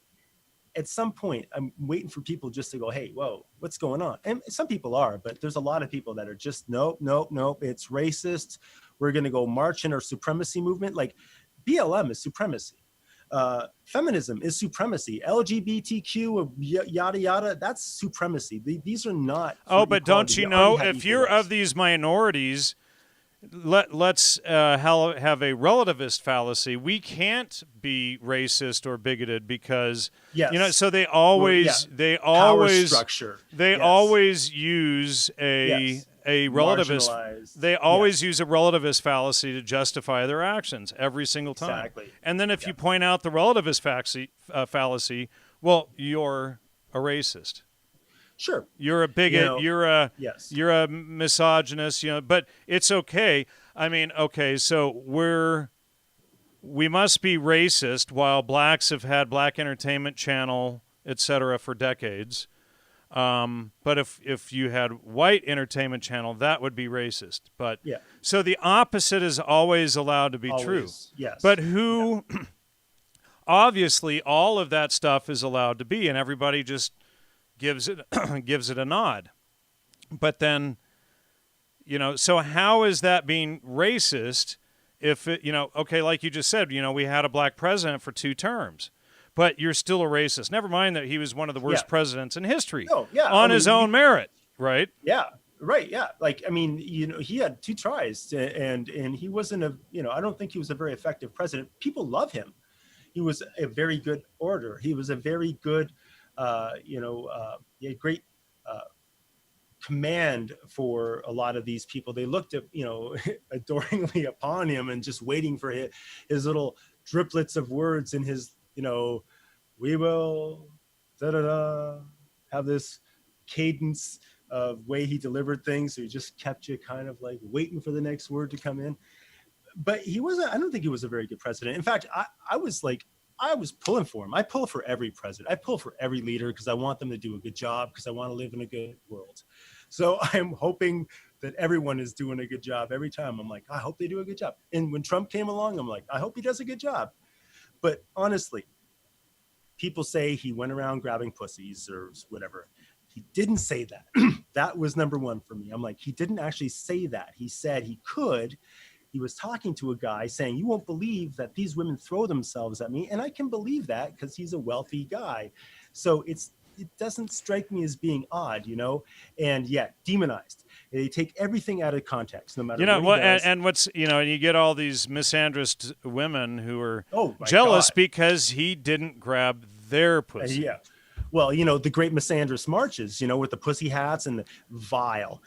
at some point, I'm waiting for people just to go, hey, whoa, what's going on? And some people are, but there's a lot of people that are just, nope, it's racist. We're going to go march in our supremacy movement. Like BLM is supremacy. Feminism is supremacy. LGBTQ, yada, yada, that's supremacy. These are not. Oh, but don't you know, if you're of these minorities, let's have a relativist fallacy. We can't be racist or bigoted because so they always power structure. They always use a relativist. They always use a relativist fallacy to justify their actions every single time. Exactly. And then if you point out the relativist fallacy, well, you're a racist. Sure. You're a bigot, you're a misogynist, but it's okay. I mean, okay, so we must be racist while blacks have had Black Entertainment Channel, etc. for decades. But if you had White Entertainment Channel, that would be racist. But so the opposite is always allowed to be true. Yes. But obviously all of that stuff is allowed to be, and everybody just gives it a nod. But then, so how is that being racist if it, okay, like you just said, we had a black president for 2 terms, but you're still a racist. Never mind that he was one of the worst presidents in history on his own merit, right? Yeah. Right. Yeah. Like, I mean, he had 2 tries and he wasn't I don't think he was a very effective president. People love him. He was a very good orator. He was a very good, great command for a lot of these people. They looked at, adoringly upon him and just waiting for his little driplets of words and his, we will have this cadence of way he delivered things. So he just kept you kind of like waiting for the next word to come in. But I don't think he was a very good president. In fact, I was pulling for him. I pull for every president. I pull for every leader because I want them to do a good job because I want to live in a good world. So I'm hoping that everyone is doing a good job every time. I'm like, I hope they do a good job. And when Trump came along, I'm like, I hope he does a good job. But honestly, people say he went around grabbing pussies or whatever. He didn't say that. That was number one for me. I'm like, he didn't actually say that. He said he could. He was talking to a guy saying, you won't believe that these women throw themselves at me. And I can believe that because he's a wealthy guy. So it doesn't strike me as being odd, and yet demonized. They take everything out of context, no matter what he does. And what's, and you get all these misandrist women who are jealous because he didn't grab their pussy. Yeah. Well, the great misandrist marches, with the pussy hats and the vile.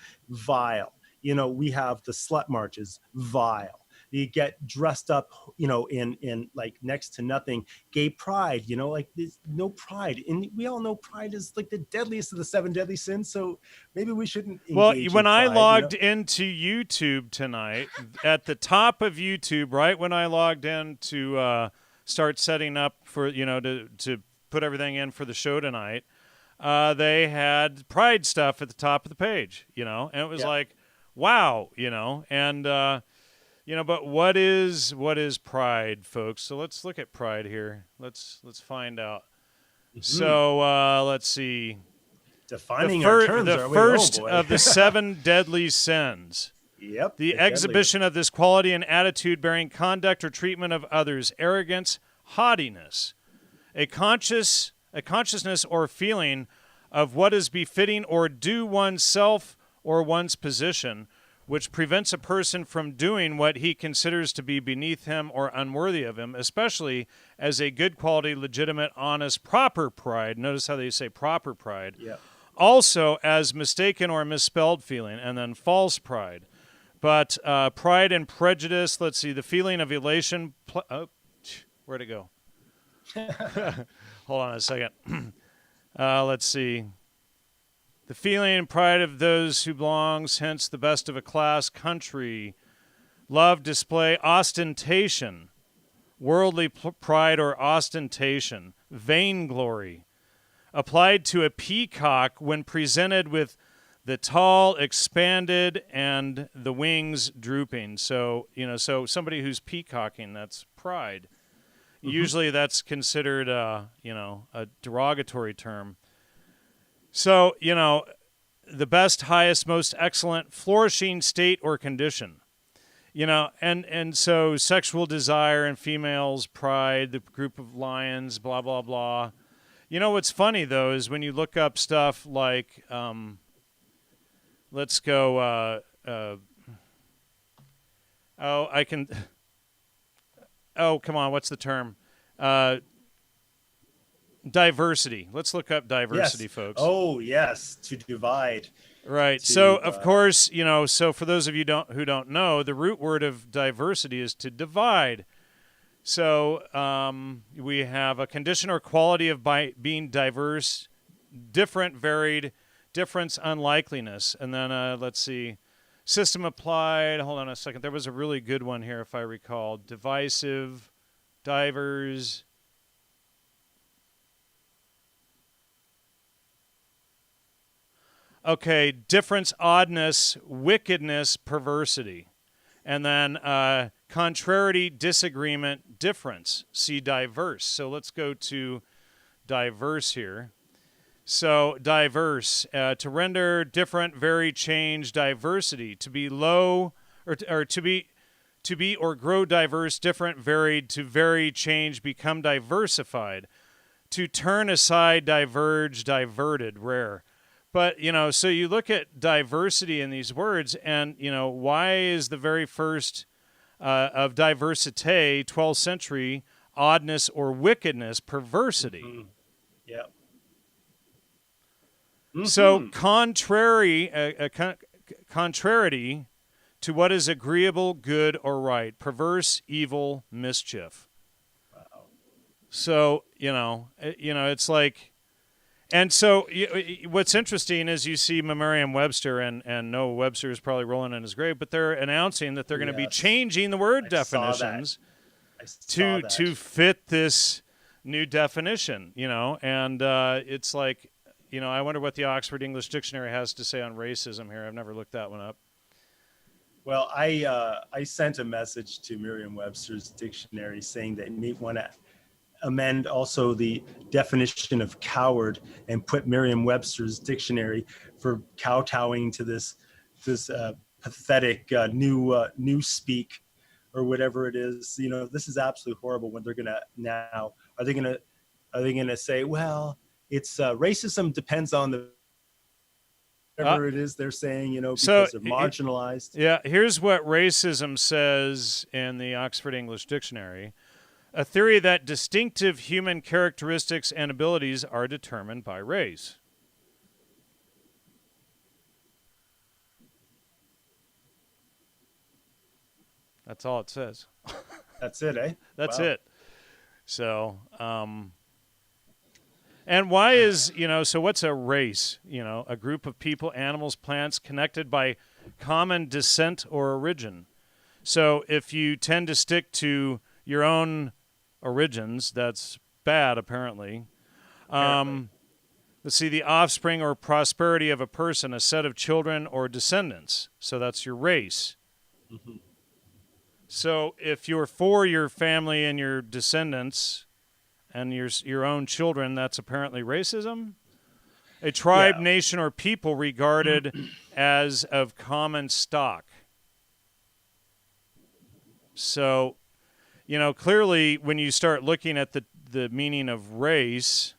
We have the slut marches, vile. You get dressed up, in like next to nothing. Gay pride, like there's no pride. And we all know pride is like the deadliest of the 7 deadly sins. So maybe we shouldn't engage in I pride, logged into YouTube tonight, at the top of YouTube, right when I logged in to start setting up for, to put everything in for the show tonight, they had pride stuff at the top of the page, and it was like, wow, and But what is pride, folks? So let's look at pride here. Let's find out. So let's see. Defining our terms, the are we? first Oh, boy. of the 7 deadly sins. Yep. The exhibition of this quality and attitude bearing conduct or treatment of others, arrogance, haughtiness, a consciousness or feeling of what is befitting or due oneself or one's position, which prevents a person from doing what he considers to be beneath him or unworthy of him, especially as a good quality, legitimate, honest, proper pride. Notice how they say proper pride. Yep. Also as mistaken or misspelled feeling, and then false pride. But pride and prejudice, let's see, the feeling of elation. Where'd it go? Hold on a second. Let's see. The feeling and pride of those who belongs, hence the best of a class, country, love, display, ostentation, worldly pride or ostentation, vainglory, applied to a peacock when presented with the tall, expanded, and the wings drooping. So, so somebody who's peacocking, that's pride. Usually that's considered, a derogatory term. So, the best, highest, most excellent, flourishing state or condition. And so sexual desire in females, pride, the group of lions, blah, blah, blah. What's funny, though, is when you look up stuff like, let's go, come on, what's the term? Diversity. Let's look up diversity, yes. folks. Oh, yes, to divide. Right. So, of course, so for those of you who don't know, the root word of diversity is to divide. So we have a condition or quality of being diverse, different, varied, difference, unlikeliness. And then let's see, system applied. Hold on a second. There was a really good one here, if I recall. Divisive, divers. Okay, difference, oddness, wickedness, perversity. And then contrariety, disagreement, difference. See diverse. So let's go to diverse here. So diverse, to render, different, vary, change, diversity. To be low, or to be or grow diverse, different, varied, to vary, change, become diversified. To turn aside, diverge, diverted, rare. But, so you look at diversity in these words, and, why is the very first of diversité, 12th century, oddness or wickedness, perversity? Mm-hmm. Yep. So contrariety to what is agreeable, good, or right, perverse, evil, mischief. Wow. So, it's like... And so what's interesting is you see Merriam-Webster, and Noah Webster is probably rolling in his grave, but they're announcing that they're going to be changing the word definitions to fit this new definition, and it's like, I wonder what the Oxford English Dictionary has to say on racism here. I've never looked that one up. Well, I sent a message to Merriam-Webster's dictionary saying that you may want to amend also the definition of coward and put Merriam-Webster's dictionary for kowtowing to this pathetic new speak or whatever it is. This is absolutely horrible. When they're gonna now, are they gonna say, well, it's racism depends on the whatever it is they're saying, because they're marginalized. Here's what racism says in the Oxford English Dictionary. A theory that distinctive human characteristics and abilities are determined by race. That's all it says. That's it, eh? That's it. So, and why is, so what's a race? A group of people, animals, plants connected by common descent or origin. So if you tend to stick to your own origins, that's bad, apparently. Let's see, the offspring or prosperity of a person, a set of children or descendants. So that's your race. So if you're for your family and your descendants and your own children, that's apparently racism? A tribe, Yeah. nation, or people regarded as of common stock. So, clearly when you start looking at the meaning of race,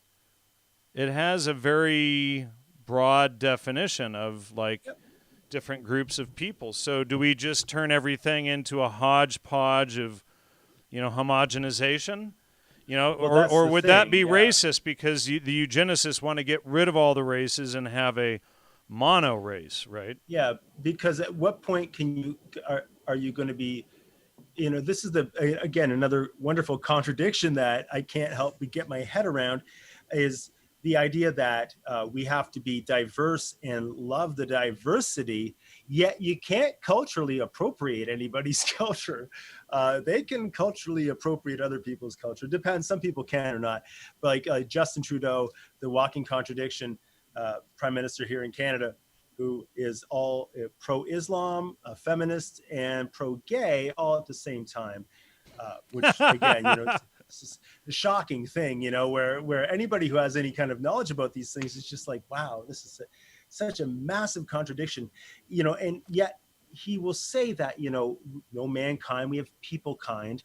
it has a very broad definition of like different groups of people. So do we just turn everything into a hodgepodge of, homogenization? That's Or the would that thing, be yeah. racist because the eugenicists want to get rid of all the races and have a mono race, right? Yeah, because at what point are you going to be, this is again, another wonderful contradiction that I can't help but get my head around, is the idea that we have to be diverse and love the diversity, yet you can't culturally appropriate anybody's culture. They can culturally appropriate other people's culture. Depends, some people can or not. But like Justin Trudeau, the walking contradiction, prime minister here in Canada, who is all pro-Islam, feminist, and pro-gay all at the same time, which again, it's a shocking thing, where anybody who has any kind of knowledge about these things is just like, wow, this is such a massive contradiction, and yet he will say that, no mankind, we have people kind,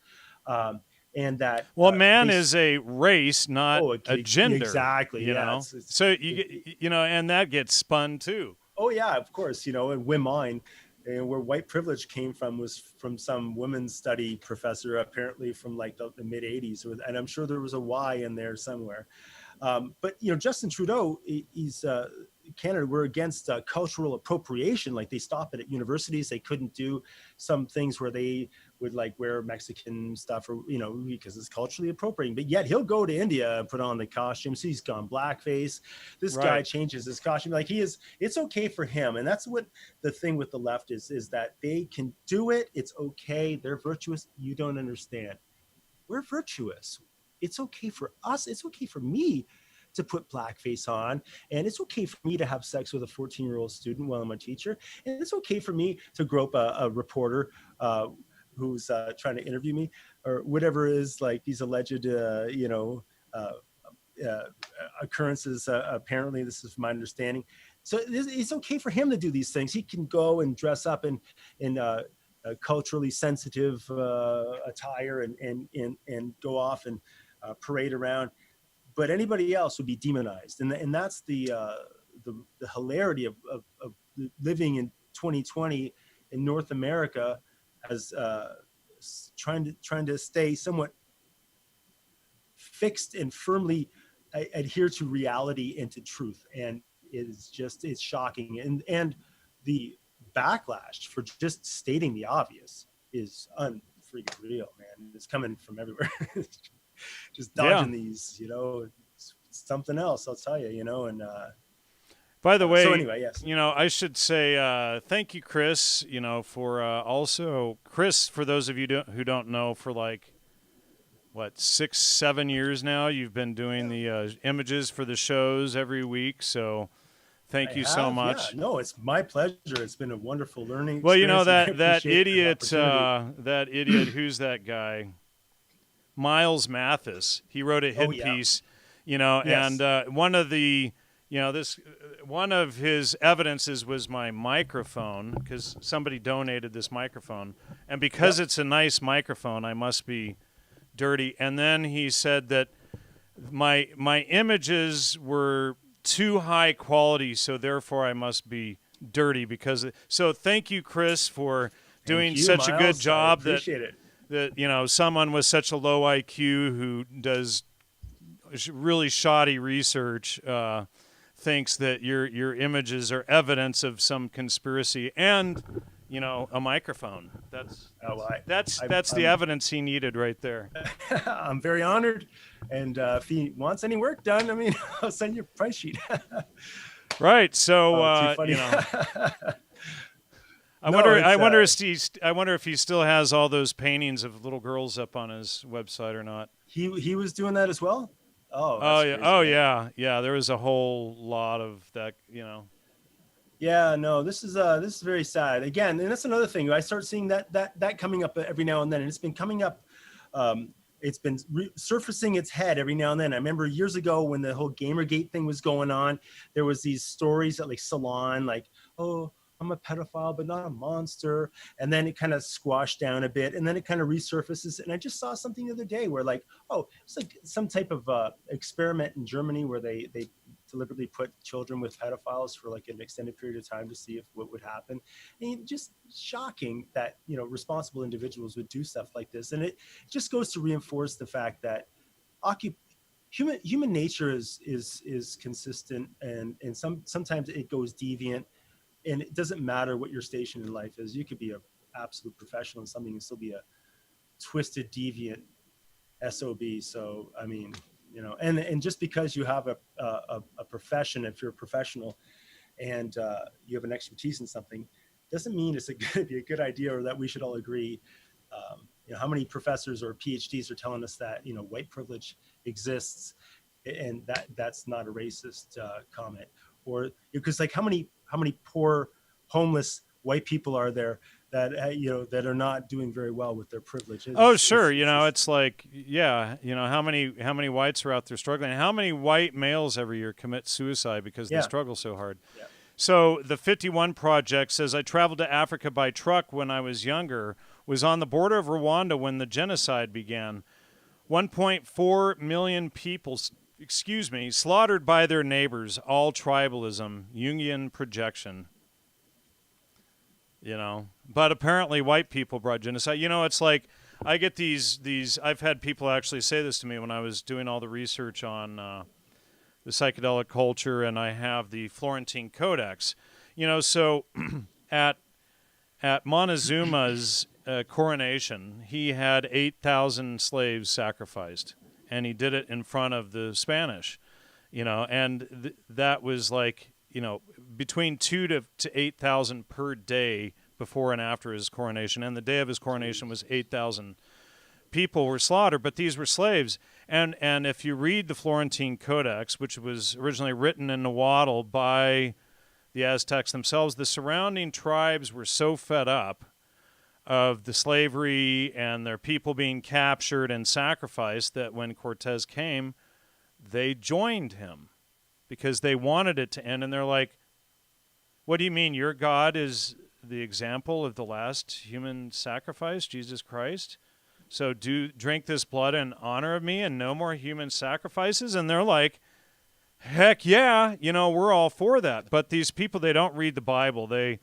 and that Well, man is a race, not a okay, gender. exactly, yeah. So and that gets spun too. Oh yeah, of course, and women, and where white privilege came from was from some women's study professor, apparently from like the mid 80s, and I'm sure there was a Y in there somewhere. But Justin Trudeau, he's Canada, we're against cultural appropriation. Like they stop it at universities. They couldn't do some things where they would like wear Mexican stuff, or because it's culturally appropriating. But yet he'll go to India and put on the costumes. He's gone blackface. This guy changes his costume. Like it's okay for him. And that's what the thing with the left is that they can do it. It's okay. They're virtuous. You don't understand. We're virtuous. It's okay for us. It's okay for me to put blackface on. And it's okay for me to have sex with a 14-year-old student while I'm a teacher. And it's okay for me to grope a reporter who's trying to interview me, or whatever is like these alleged, occurrences. Apparently, this is my understanding. So it's okay for him to do these things. He can go and dress up in culturally sensitive attire and go off and parade around. But anybody else would be demonized, and that's the hilarity of living in 2020 in North America, as trying to stay somewhat fixed and firmly adhere to reality and to truth. And it's shocking, and the backlash for just stating the obvious is unfreaking real, man. It's coming from everywhere. Just dodging these, it's something else, I'll tell you, and by the way, so anyway, yes, I should say thank you, Chris, for also Chris, for those of you who don't know, for like what 6-7 years now, you've been doing the images for the shows every week, so thank you so much. Yeah, no, it's my pleasure. It's been a wonderful learning well experience. that idiot who's that guy, Miles Mathis, he wrote a hit piece, and one of the one of his evidences was my microphone, because somebody donated this microphone, and because it's a nice microphone, I must be dirty. And then he said that my images were too high quality, so therefore I must be dirty so thank you, Chris, for doing such a good job. I appreciate it. That someone with such a low IQ who does really shoddy research thinks that your images are evidence of some conspiracy and a microphone. That's the evidence he needed right there. I'm very honored, and if he wants any work done, I mean, I'll send you a price sheet. Right. So I wonder if he still has all those paintings of little girls up on his website or not. He was doing that as well. Oh yeah. Crazy. Oh yeah. There was a whole lot of that. Yeah, no, this is very sad. Again, and that's another thing. I start seeing that coming up every now and then, and it's been coming up. It's been surfacing its head every now and then. I remember years ago when the whole Gamergate thing was going on, there was these stories at like Salon, like, oh, I'm a pedophile, but not a monster. And then it kind of squashed down a bit, and then it kind of resurfaces. And I just saw something the other day where like, oh, it's like some type of experiment in Germany where they deliberately put children with pedophiles for like an extended period of time to see if what would happen. And just shocking that, you know, responsible individuals would do stuff like this. And it just goes to reinforce the fact that human nature is consistent, and sometimes it goes deviant, and it doesn't matter what your station in life is. You could be a absolute professional in something and still be a twisted, deviant SOB. So, I mean, you know, and just because you have a profession, if you're a professional and you have an expertise in something, doesn't mean it's going to be a good idea, or that we should all agree. You know, how many professors or PhDs are telling us that, you know, white privilege exists, and that's not a racist comment? Or because like how many poor homeless white people are there that you know, that are not doing very well with their privileges? Oh, sure. You know, it's like, yeah, you know, how many whites are out there struggling? How many white males every year commit suicide because they struggle so hard? Yeah. So the 51 Project says, I traveled to Africa by truck when I was younger, was on the border of Rwanda when the genocide began. 1.4 million people, slaughtered by their neighbors, all tribalism, Jungian projection. You know, but apparently white people brought genocide. You know, it's like I get these. I've had people actually say this to me when I was doing all the research on the psychedelic culture, and I have the Florentine Codex. You know, so at Montezuma's coronation, he had 8,000 slaves sacrificed, and he did it in front of the Spanish. You know, and that was like, you know, between 2,000 to 8,000 per day before and after his coronation. And the day of his coronation was 8,000 people were slaughtered, but these were slaves. And if you read the Florentine Codex, which was originally written in Nahuatl by the Aztecs themselves, the surrounding tribes were so fed up of the slavery and their people being captured and sacrificed that when Cortez came, they joined him because they wanted it to end. And they're like, what do you mean your God is the example of the last human sacrifice, Jesus Christ? So drink this blood in honor of me and no more human sacrifices? And they're like, heck yeah, you know, we're all for that. But these people, they don't read the Bible. They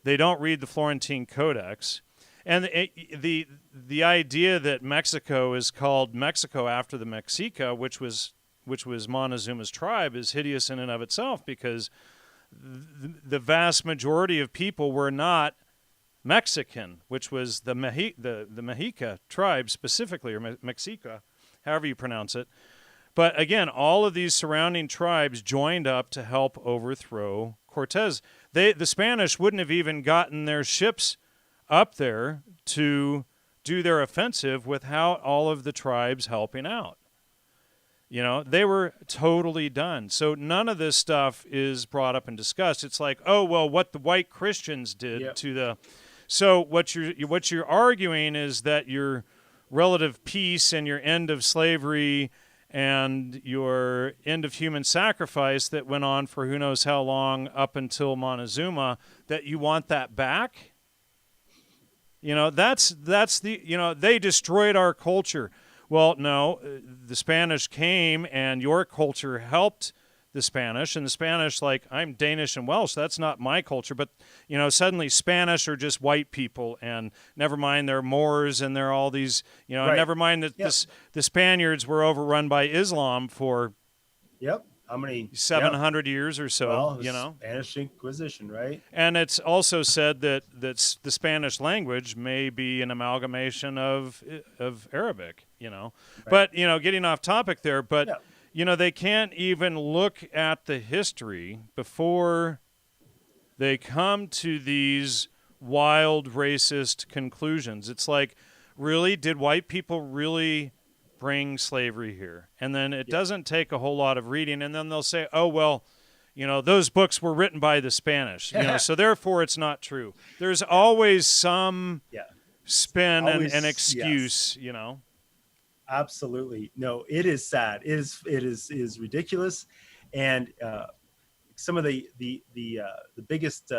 don't read the Florentine Codex. And the idea that Mexico is called Mexico after the Mexica, which was Montezuma's tribe, is hideous in and of itself, because the vast majority of people were not Mexican, which was the Mexica tribe specifically, or Mexica, however you pronounce it. But again, all of these surrounding tribes joined up to help overthrow Cortez. The Spanish wouldn't have even gotten their ships up there to do their offensive without all of the tribes helping out. You know, they were totally done. So none of this stuff is brought up and discussed. It's like, oh, well, what the white Christians did to the... So what you're arguing is that your relative peace and your end of slavery and your end of human sacrifice that went on for who knows how long up until Montezuma, that you want that back? You know, that's the, you know, they destroyed our culture. Well, no, the Spanish came and your culture helped the Spanish, and the Spanish, like, I'm Danish and Welsh, that's not my culture, but, you know, suddenly Spanish are just white people, and never mind they're Moors and they're all these, you know, never mind that the Spaniards were overrun by Islam for how many 700 years or so, well, you know, Spanish Inquisition, right? And it's also said that the Spanish language may be an amalgamation of Arabic, you know. Right. But, you know, getting off topic there, but you know, they can't even look at the history before they come to these wild racist conclusions. It's like, really, did white people really bring slavery here? And then it doesn't take a whole lot of reading, and then they'll say, oh, well, those books were written by the Spanish, so therefore it's not true. There's always some spin Always, and excuse, Absolutely. No, it is sad. It is ridiculous. And some of the biggest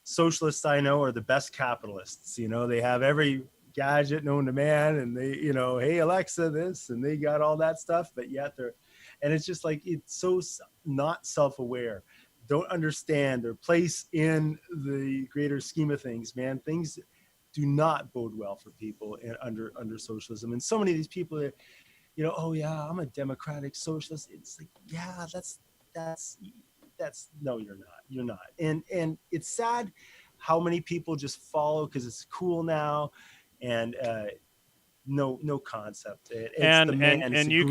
socialists I know are the best capitalists. They have every gadget known to man, and they, hey Alexa this, and they got all that stuff, but yet and it's just like, it's so not self-aware, don't understand their place in the greater scheme of things, man. Things do not bode well for people under socialism. And so many of these people are, oh yeah, I'm a democratic socialist. It's like, yeah, that's no, you're not. And it's sad how many people just follow because it's cool now, and no concept. It's and you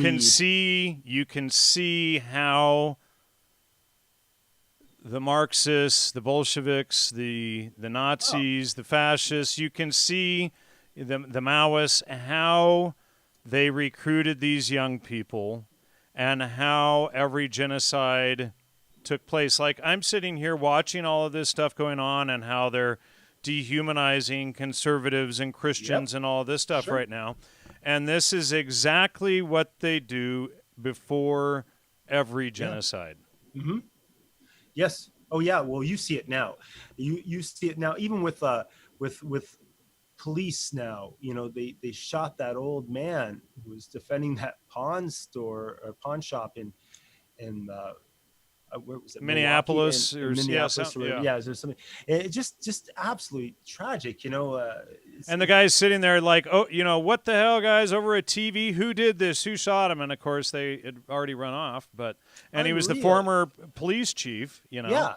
can see how the Marxists, the Bolsheviks, the Nazis, the fascists, you can see the Maoists, how they recruited these young people and how every genocide took place. Like, I'm sitting here watching all of this stuff going on and how they're dehumanizing conservatives and Christians and all of this stuff right now. And this is exactly what they do before every genocide. Mm-hmm. Yes. Oh yeah. Well, you see it now. You see it now, even with police now. They shot that old man who was defending that pawn shop in where was it? Minneapolis, Minneapolis. Is there something? It just absolutely tragic. And the guy's sitting there like, oh, what the hell, guys, over a TV? Who did this? Who shot him? And of course, they had already run off. And he was the former police chief. Yeah,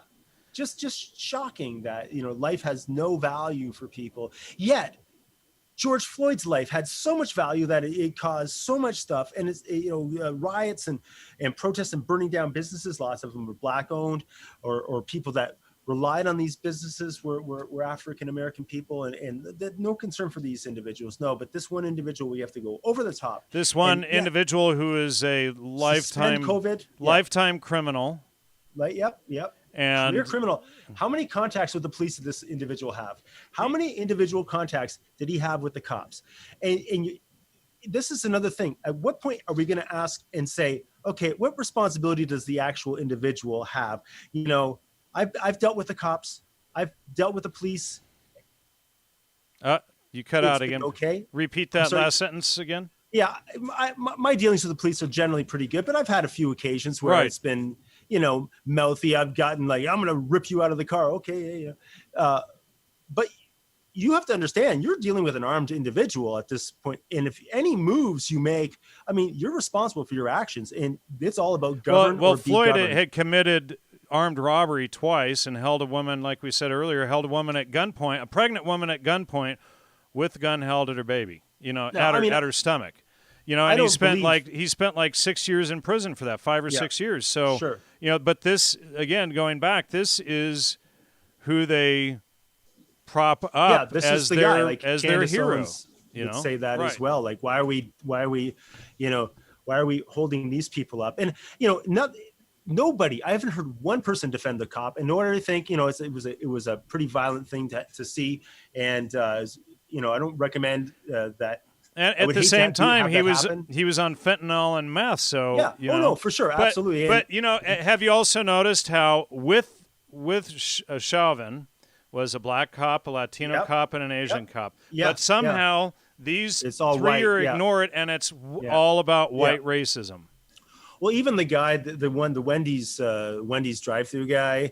just shocking that life has no value for people. Yet George Floyd's life had so much value that it caused so much stuff, and it's riots and protests and burning down businesses. Lots of them were black owned, or people that relied on these businesses were African American people, and no concern for these individuals. No, but this one individual, we have to go over the top. This one individual who is a lifetime criminal. Yep. And career criminal. How many contacts with the police did this individual have? How many individual contacts did he have with the cops? And this is another thing. At what point are we going to ask and say, okay, what responsibility does the actual individual have? I've dealt with the cops. I've dealt with the police. You cut out again. Okay. Repeat that last sentence again. Yeah, my dealings with the police are generally pretty good, but I've had a few occasions where it's been, mouthy. I've gotten like, I'm going to rip you out of the car. Okay, yeah. But you have to understand, you're dealing with an armed individual at this point. And if any moves you make, you're responsible for your actions. And it's all about govern or be Floyd governed. had committed armed robbery twice and held a woman, like we said earlier, at gunpoint, a pregnant woman at gunpoint with the gun held at her baby, at her stomach. And he spent like 6 years in prison for that, 5 or 6 years. So, but this, again, going back, this is who they prop up as their, like as their hero. Would say that as well. Like, why are we holding these people up? And, nobody, I haven't heard one person defend the cop, and nor do I think, it was a pretty violent thing to see. And, I don't recommend that. And at the same time, he was on fentanyl and meth. So no, for sure, absolutely. But have you also noticed how with Chauvin was a black cop, a Latino cop, and an Asian cop, but somehow these three are ignored, and it's all about white racism. Well, even the guy, the Wendy's drive-through guy.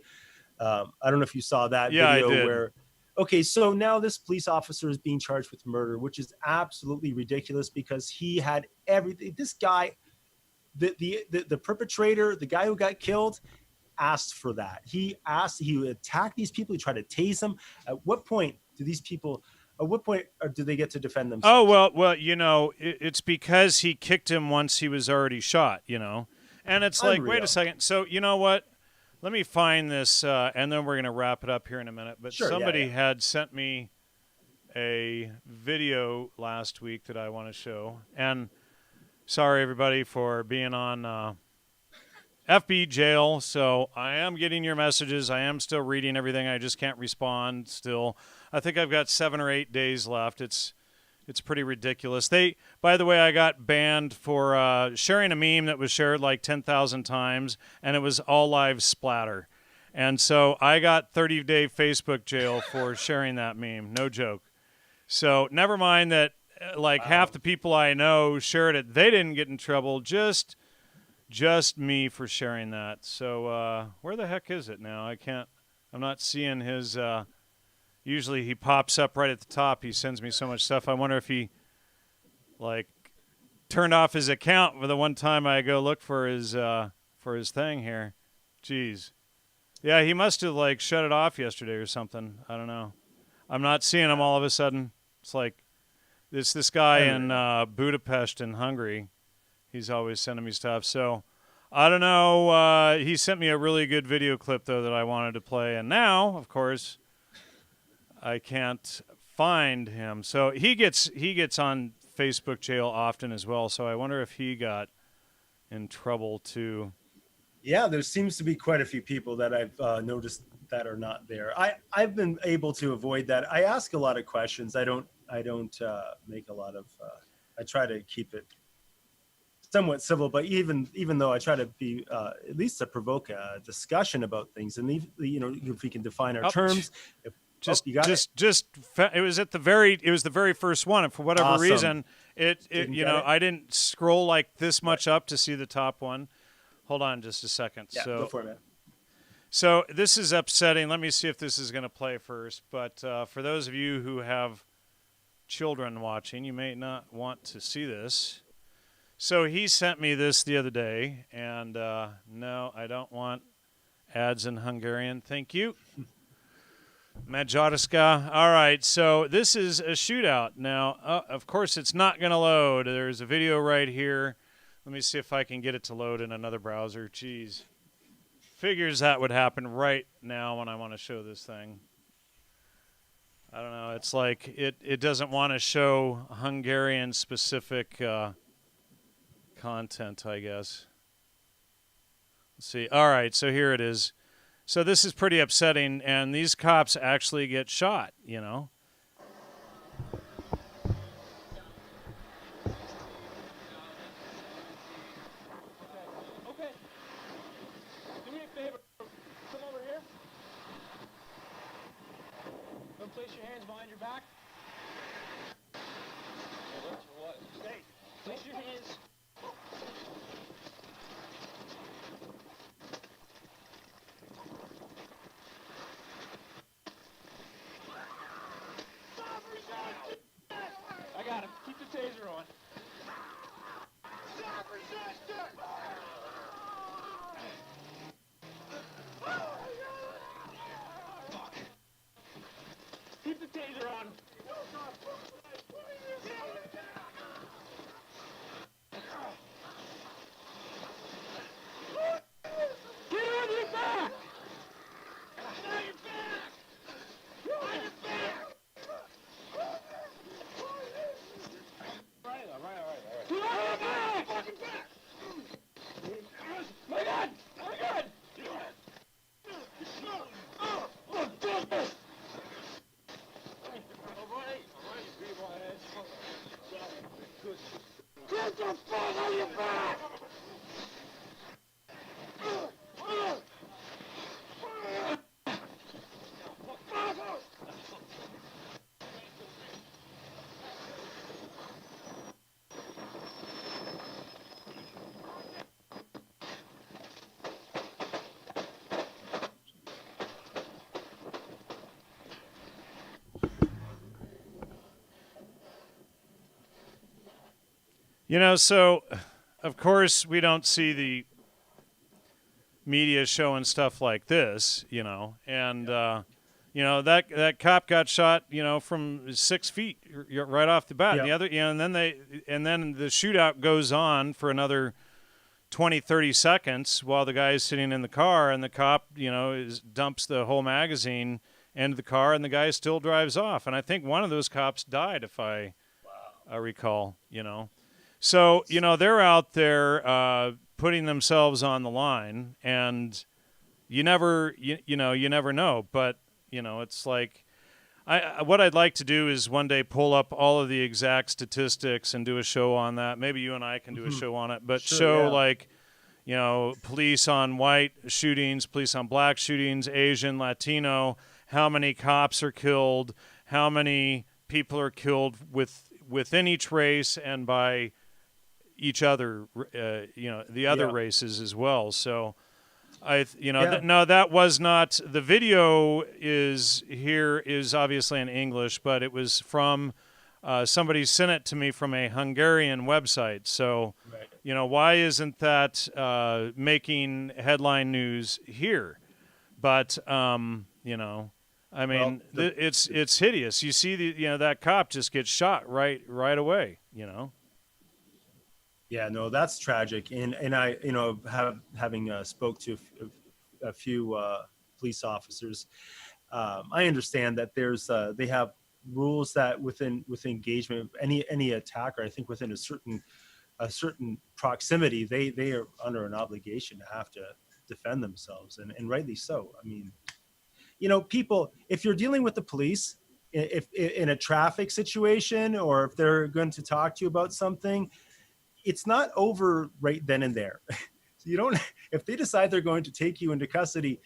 I don't know if you saw that video I did. Where. Okay, so now this police officer is being charged with murder, which is absolutely ridiculous because he had everything. This guy, the perpetrator, the guy who got killed, asked for that. He attacked these people. He tried to tase them. At what point do these people? At what point do they get to defend themselves? Oh well, it's because he kicked him once he was already shot. And it's like, wait a second. So you know what? Let me find this, and then we're going to wrap it up here in a minute. But somebody had sent me a video last week that I want to show. And sorry, everybody, for being on FB jail. So I am getting your messages. I am still reading everything. I just can't respond still. I think I've got 7 or 8 days left. It's pretty ridiculous. By the way, I got banned for sharing a meme that was shared like 10,000 times, and it was all live splatter. And so I got 30-day Facebook jail for sharing that meme. No joke. So never mind that like half the people I know shared it. They didn't get in trouble. Just me for sharing that. So where the heck is it now? I'm not seeing his... Usually he pops up right at the top. He sends me so much stuff. I wonder if he, like, turned off his account for the one time I go look for his thing here. Jeez. Yeah, he must have, like, shut it off yesterday or something. I don't know. I'm not seeing him all of a sudden. It's like it's this guy in Budapest in Hungary. He's always sending me stuff. So I don't know. He sent me a really good video clip, though, that I wanted to play. And now, of course... I can't find him. So he gets on Facebook jail often as well. So I wonder if he got in trouble too. Yeah, there seems to be quite a few people that I've noticed that are not there. I've been able to avoid that. I ask a lot of questions. I don't make a lot of. I try to keep it somewhat civil, but even though I try to be at least to provoke a discussion about things, and if we can define our terms. It was the very first one, and for whatever reason, I didn't scroll like this much up to see the top one. Hold on just a second. Yeah, go for it, man. So this is upsetting. Let me see if this is going to play first. But for those of you who have children watching, you may not want to see this. So he sent me this the other day, and no, I don't want ads in Hungarian. Thank you. Majorska. All right, so this is a shootout. Now, of course, it's not going to load. There's a video right here. Let me see if I can get it to load in another browser. Jeez. Figures that would happen right now when I want to show this thing. I don't know. It's like it doesn't want to show Hungarian-specific content, I guess. Let's see. All right, so here it is. So this is pretty upsetting, and these cops actually get shot, you know. Okay. Do me a favor. Come over here. Then place your hands behind your back. What? Hey, place your hands. I got him. Keep the taser on. Stop resisting! Fuck. Keep the taser on. Get on your back! On your back! On your back! Right. Get on your back! Fucking back! My God! My God! Get the fuck on your back! You know, so, of course, we don't see the media showing stuff like this, you know, and, that cop got shot, from 6 feet right off the bat. Yeah. And and then the shootout goes on for another 20, 30 seconds while the guy is sitting in the car, and the cop, dumps the whole magazine into the car, and the guy still drives off. And I think one of those cops died, if I recall, So, they're out there putting themselves on the line, and you never know. But it's like what I'd like to do is one day pull up all of the exact statistics and do a show on that. Maybe you and I can do a show on it, but Sure, show yeah. like, police on white shootings, police on black shootings, Asian, Latino, how many cops are killed, how many people are killed within each race and by each other, the other Yeah. races as well. So Yeah. no, that was not, the video is obviously in English, but it was from somebody sent it to me from a Hungarian website. So, Right. why isn't that making headline news here? But I mean, Well, it's hideous. You see that cop just gets shot right away. Yeah, no, that's tragic. And I, having spoke to a few police officers, I understand that they have rules that within engagement of any attacker, I think within a certain proximity, they are under an obligation to have to defend themselves, and rightly so. I mean, people, if you're dealing with the police, if in a traffic situation, or if they're going to talk to you about something, it's not over right then and there. So you don't, if they decide they're going to take you into custody,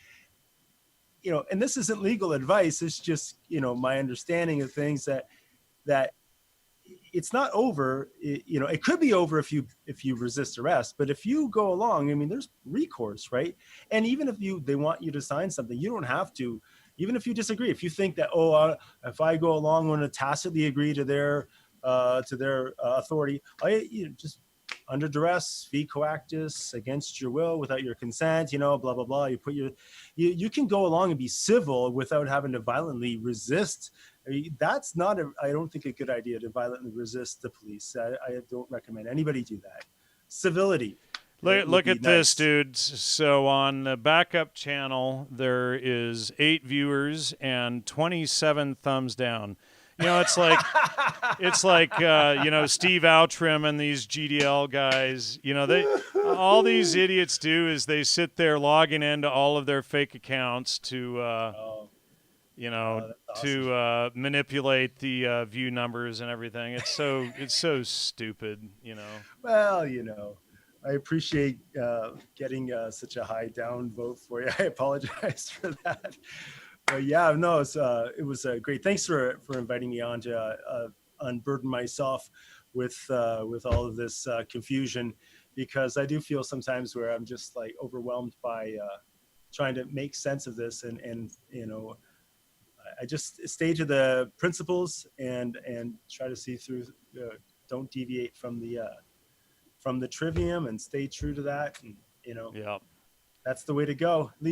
and this isn't legal advice, it's just, my understanding of things, that it's not over. It could be over if you resist arrest, but if you go along, I mean, there's recourse, right? And even if they want you to sign something, you don't have to, even if you disagree. If you think that, if I go along, I'm going to tacitly agree to their authority, just under duress, fee coactus, against your will, without your consent, blah, blah, blah. You can go along and be civil without having to violently resist. I mean, that's not I don't think a good idea to violently resist the police. I don't recommend anybody do that. Civility. Look at this, dude. So on the backup channel, there is 8 viewers and 27 thumbs down. It's like Steve Outram and these GDL guys. All these idiots do is they sit there logging into all of their fake accounts to that's awesome. to manipulate the view numbers and everything. It's so stupid. Well, I appreciate getting such a high downvote for you. I apologize for that. But yeah, no, it was great. Thanks for inviting me on to unburden myself with all of this confusion, because I do feel sometimes where I'm just like overwhelmed by trying to make sense of this, and I just stay to the principles and try to see through. Don't deviate from the trivium, and stay true to that. And Yep. that's the way to go. At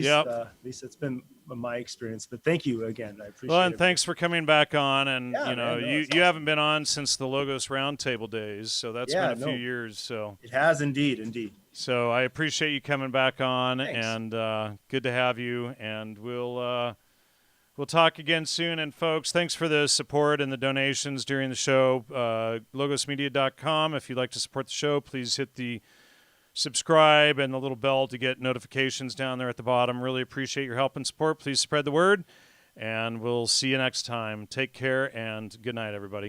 least it's been my experience. But thank you again. I appreciate it. Well, and thanks for coming back on. And Yeah, man, you awesome. haven't been on since the Logos Roundtable days, so that's been a few years. So it has indeed. So I appreciate you coming back on. Thanks. And good to have you. And we'll talk again soon. And folks, thanks for the support and the donations during the show. LogosMedia.com. If you'd like to support the show, please hit the subscribe and the little bell to get notifications down there at the bottom. Really appreciate your help and support. Please spread the word, and we'll see you next time. Take care, and good night, everybody.